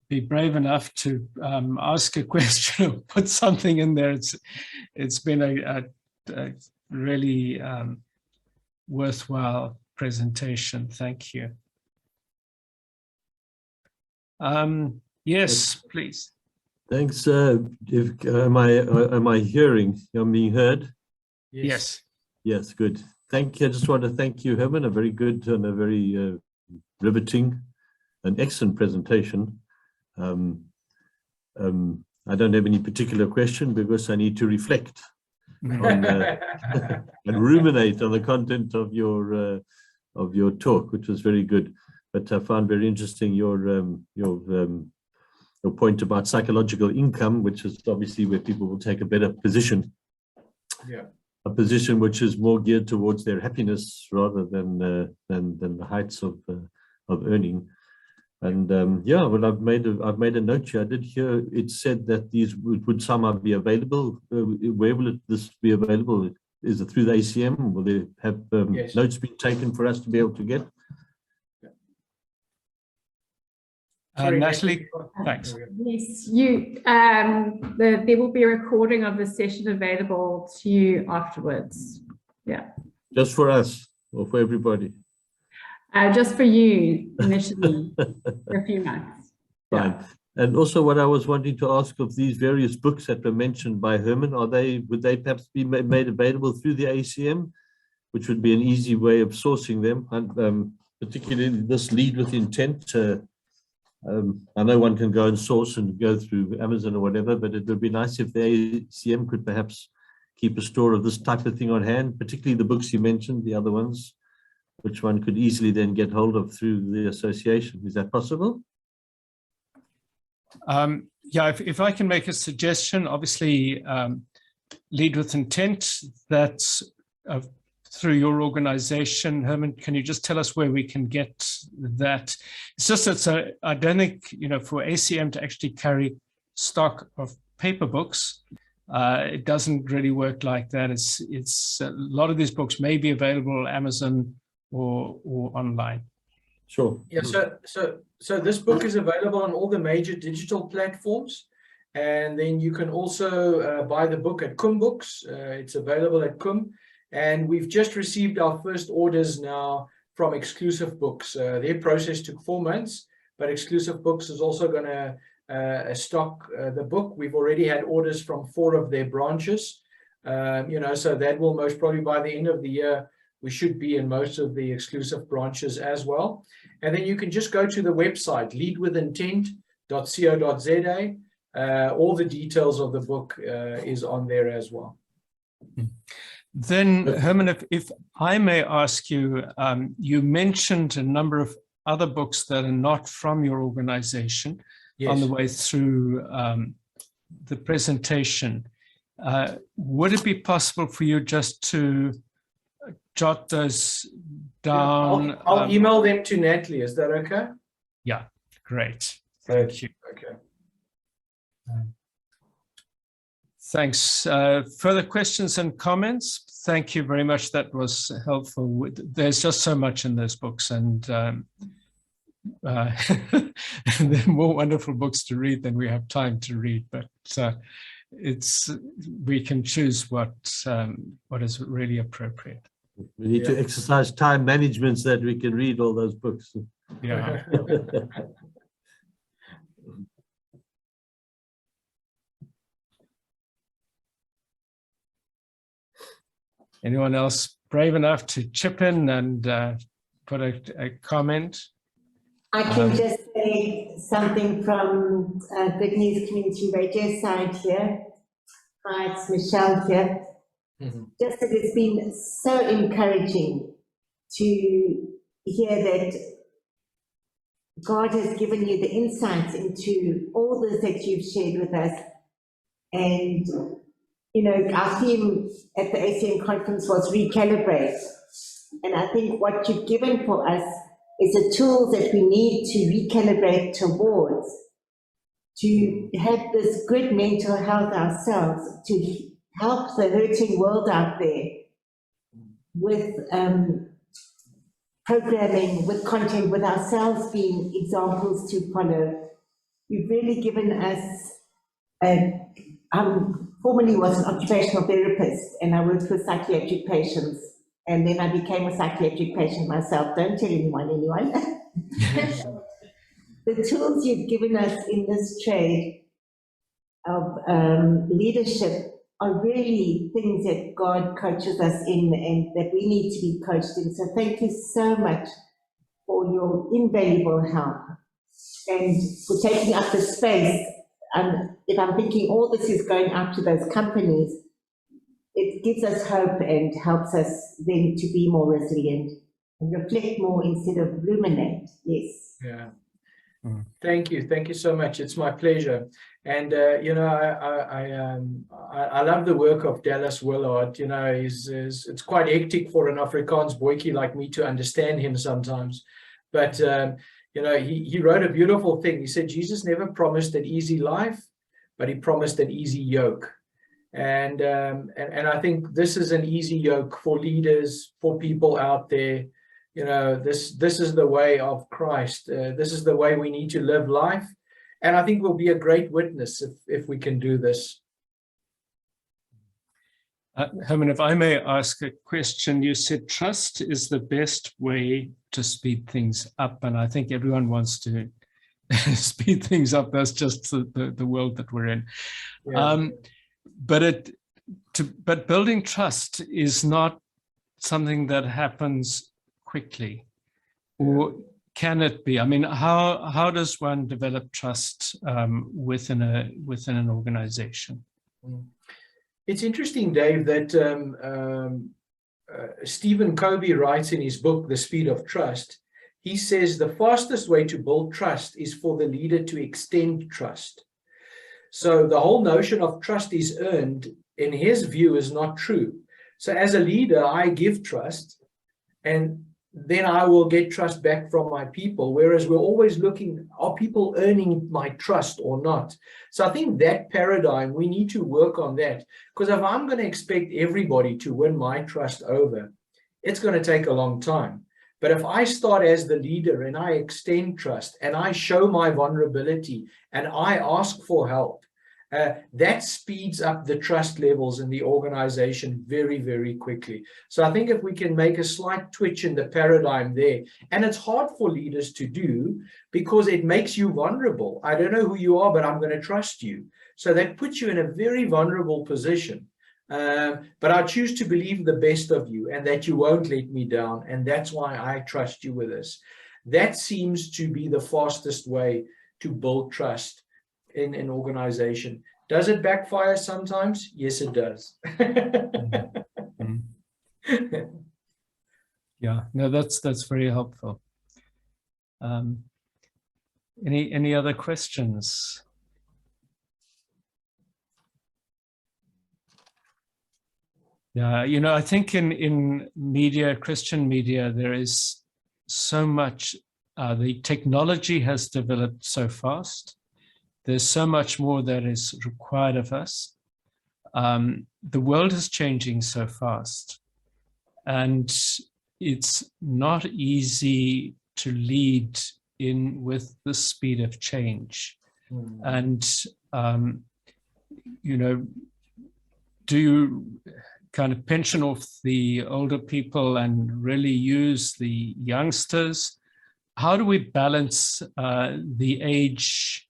be brave enough to ask a question or put something in there. It's been a really worthwhile presentation. Thank you. Yes, please. Thanks. Am I hearing? I'm being heard? Yes. Yes, good. Thank you. I just want to thank you, Hermann. A very good and a very riveting and excellent presentation. I don't have any particular question because I need to reflect on, and ruminate on the content of your talk, which was very good. But I found very interesting your point about psychological income, which is obviously where people will take a better position. Yeah. A position which is more geared towards their happiness rather than the heights of earning. And yeah, well, I've made a note here. I did hear it said that these would somehow be available. Where will this be available? is it through the ACM? Will they have Yes. notes being taken for us to be able to get? Sorry, Natalie, Natalie. thanks. Yes, there will be a recording of the session available to you afterwards. Yeah. Just for us or for everybody? Just for you initially for a few months. Fine. Yeah. And also what I was wanting to ask of these various books that were mentioned by Hermann, would they perhaps be made available through the ACM, which would be an easy way of sourcing them, and particularly this Lead with Intent? I know one can go and source and go through Amazon or whatever, but it would be nice if the ACM could perhaps keep a store of this type of thing on hand, particularly the books you mentioned, the other ones, which one could easily then get hold of through the association. Is that possible? Yeah, if I can make a suggestion, obviously Lead with Intent, that's through your organization. Hermann, can you just tell us where we can get that? It's just that I don't think, for ACM to actually carry stock of paper books, it doesn't really work like that. It's a lot of these books may be available on Amazon or online. Sure. Yeah, so this book is available on all the major digital platforms, and then you can also buy the book at Cum Books. It's available at Cum, and we've just received our first orders now from Exclusive Books. Their process took 4 months, but Exclusive Books is also going to stock the book. We've already had orders from 4 of their branches, so that will most probably by the end of the year, we should be in most of the Exclusive branches as well. And then you can just go to the website, leadwithintent.co.za. All the details of the book is on there as well. Then, Hermann, if I may ask you, you mentioned a number of other books that are not from your organization. Yes. On the way through the presentation. Would it be possible for you just to jot those down? Yeah, I'll email them to Natalie. Is that okay? Yeah, great. Thank you. Okay. Thanks. Further questions and comments? Thank you very much. That was helpful. There's just so much in those books, and they're more wonderful books to read than we have time to read. But we can choose what is really appropriate. We need to exercise time management so that we can read all those books. Yeah. Anyone else brave enough to chip in and put a comment? I can just say something from Good News Community Radio side here. Hi, it's Michelle here. Just that it's been so encouraging to hear that God has given you the insights into all this that you've shared with us. And, our theme at the ACM conference was recalibrate. And I think what you've given for us is the tools that we need to recalibrate towards, to have this good mental health ourselves, to help the hurting world out there with programming, with content, with ourselves being examples to follow. You've really given us, formerly was an occupational therapist, and I worked with psychiatric patients, and then I became a psychiatric patient myself. Don't tell anyone. The tools you've given us in this trade of leadership are really things that God coaches us in and that we need to be coached in. So thank you so much for your invaluable help and for taking up the space. And if I'm thinking all this is going out to those companies, it gives us hope and helps us then to be more resilient and reflect more instead of ruminate. Yes. Yeah. Thank you so much. It's my pleasure. And I love the work of Dallas Willard. It's quite hectic for an Afrikaans boykie like me to understand him sometimes. But he wrote a beautiful thing. He said Jesus never promised an easy life, but he promised an easy yoke. And I think this is an easy yoke for leaders, for people out there. You know, this is the way of Christ. This is the way we need to live life. And I think we'll be a great witness if we can do this. Herman, if I may ask a question, you said trust is the best way to speed things up. And I think everyone wants to speed things up. That's just the world that we're in. Yeah. But building trust is not something that happens quickly, or can it be? I mean, how does one develop trust within an organization? It's interesting, Dave, that Stephen Covey writes in his book, The Speed of Trust. He says the fastest way to build trust is for the leader to extend trust. So the whole notion of trust is earned, in his view, is not true. So as a leader, I give trust, and then I will get trust back from my people. Whereas we're always looking, are people earning my trust or not? So I think that paradigm, we need to work on that. Because if I'm going to expect everybody to win my trust over, it's going to take a long time. But if I start as the leader and I extend trust and I show my vulnerability and I ask for help, that speeds up the trust levels in the organization very, very quickly. So I think if we can make a slight twitch in the paradigm there, and it's hard for leaders to do because it makes you vulnerable. I don't know who you are, but I'm going to trust you. So that puts you in a very vulnerable position. But I choose to believe the best of you and that you won't let me down. And that's why I trust you with this. That seems to be the fastest way to build trust in an organization. Does it backfire sometimes? Yes, it does. Yeah, no, that's very helpful. Any other questions? Yeah, you know, I think in media, Christian media, there is so much, the technology has developed so fast. There's so much more that is required of us. The world is changing so fast, and it's not easy to lead in with the speed of change. And, you know, do you kind of pension off the older people and really use the youngsters? How do we balance the age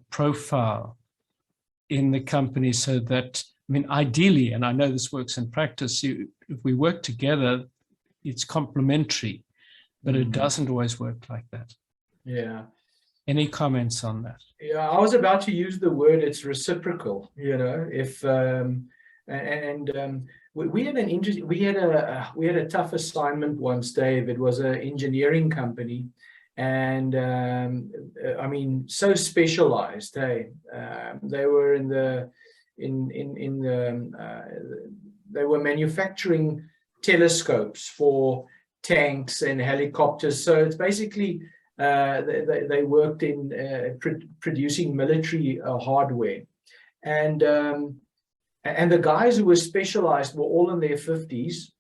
profile in the company so that, I mean, ideally, and I know this works in practice, if we work together, it's complementary, but it doesn't always work like that. Yeah. Any comments on that? Yeah, I was about to use the word, it's reciprocal, you know, if, we had an interesting, we had a tough assignment once, Dave. It was an engineering company. And I mean, so specialized. Hey, they were they were manufacturing telescopes for tanks and helicopters. So it's basically they worked in producing military hardware, and the guys who were specialized were all in their 50s.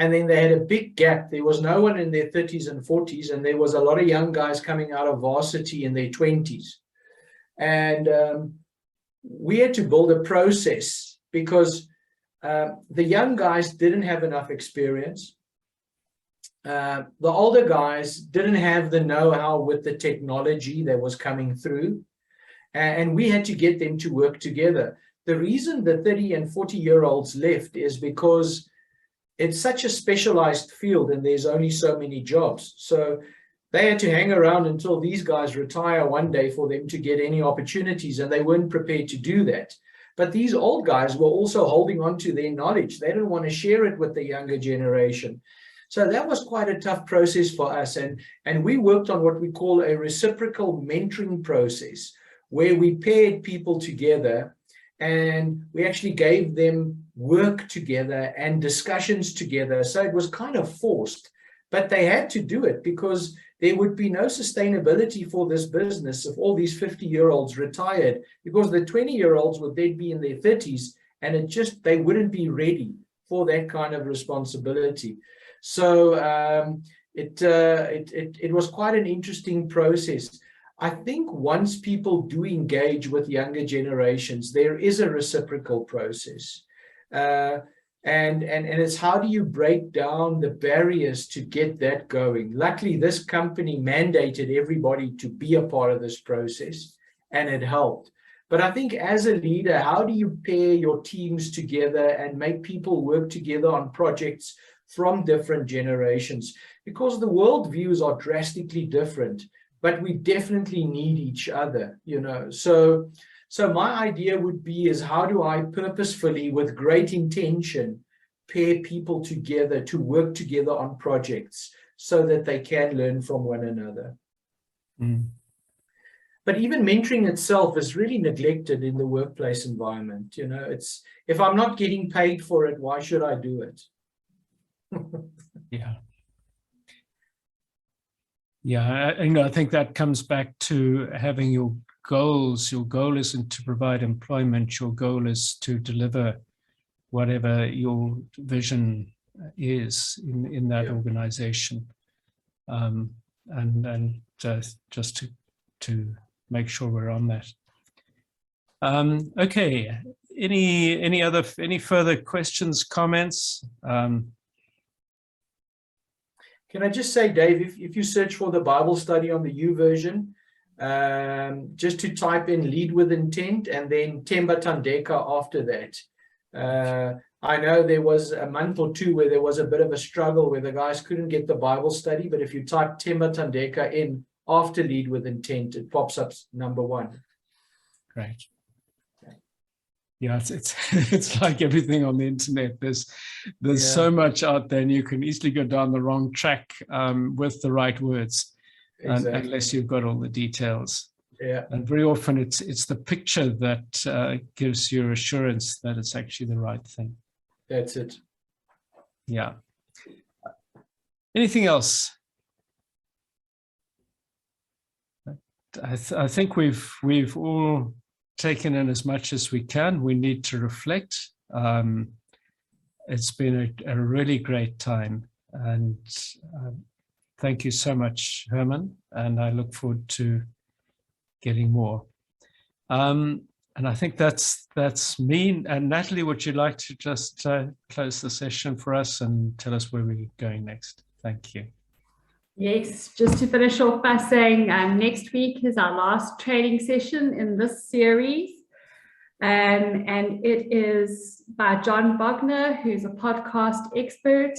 And then they had a big gap. There was no one in their 30s and 40s, and there was a lot of young guys coming out of varsity in their 20s. And we had to build a process because the young guys didn't have enough experience. The older guys didn't have the know-how with the technology that was coming through. And we had to get them to work together. The reason the 30 and 40-year-olds left is because it's such a specialized field and there's only so many jobs. So they had to hang around until these guys retire one day for them to get any opportunities, and they weren't prepared to do that. But these old guys were also holding on to their knowledge. They didn't want to share it with the younger generation. So that was quite a tough process for us. And we worked on what we call a reciprocal mentoring process, where we paired people together and we actually gave them work together and discussions together. So it was kind of forced, But they had to do it because there would be no sustainability for this business if all these 50-year-olds retired, because the 20-year-olds would then be in their 30s, and they wouldn't be ready for that kind of responsibility. So it was quite an interesting process. I think once people do engage with younger generations, there is a reciprocal process. And it's how do you break down the barriers to get that going? Luckily, this company mandated everybody to be a part of this process, and it helped. But I think as a leader, how do you pair your teams together and make people work together on projects from different generations? Because the worldviews are drastically different, but we definitely need each other, you know. So my idea would be is how do I purposefully, with great intention, pair people together to work together on projects so that they can learn from one another. But even mentoring itself is really neglected in the workplace environment. You know, it's, if I'm not getting paid for it, why should I do it? Yeah. Yeah, I think that comes back to having your goals. Your goal isn't to provide employment. Your goal is to deliver whatever your vision is in that organization. And just to make sure we're on that. Okay, any further questions, comments? Can I just say, Dave, if you search for the Bible study on the U version, just to type in lead with intent and then Themba Thandeka after that. I know there was a month or two where there was a bit of a struggle where the guys couldn't get the Bible study, but if you type Themba Thandeka in after lead with intent, it pops up #1. Great. Yeah, it's like everything on the internet. There's so much out there, and you can easily go down the wrong track with the right words, Exactly. unless you've got all the details. Yeah. And very often it's the picture that gives you assurance that it's actually the right thing. That's it. Yeah. Anything else? I think we've all taken in as much as we can. We need to reflect. It's been a really great time, and thank you so much, Hermann, and I look forward to getting more. And I think that's me. And Natalie, would you like to just close the session for us and tell us where we're going next? Thank you. Yes, just to finish off by saying next week is our last training session in this series. And it is by John Bogner, who's a podcast expert.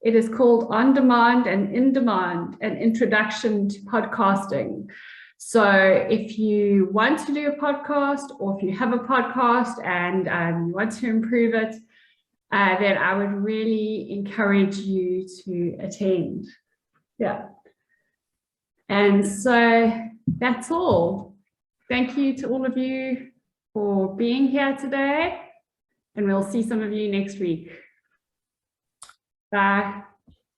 It is called On Demand and In Demand, an introduction to podcasting. So if you want to do a podcast, or if you have a podcast and you want to improve it, then I would really encourage you to attend. Yeah. And so that's all. Thank you to all of you for being here today, and we'll see some of you next week. Bye.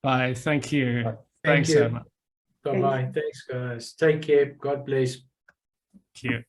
Bye. Thank you. Thank Thanks, you. Hermann. Bye-bye. Thanks, guys. Take care. God bless. Thank you.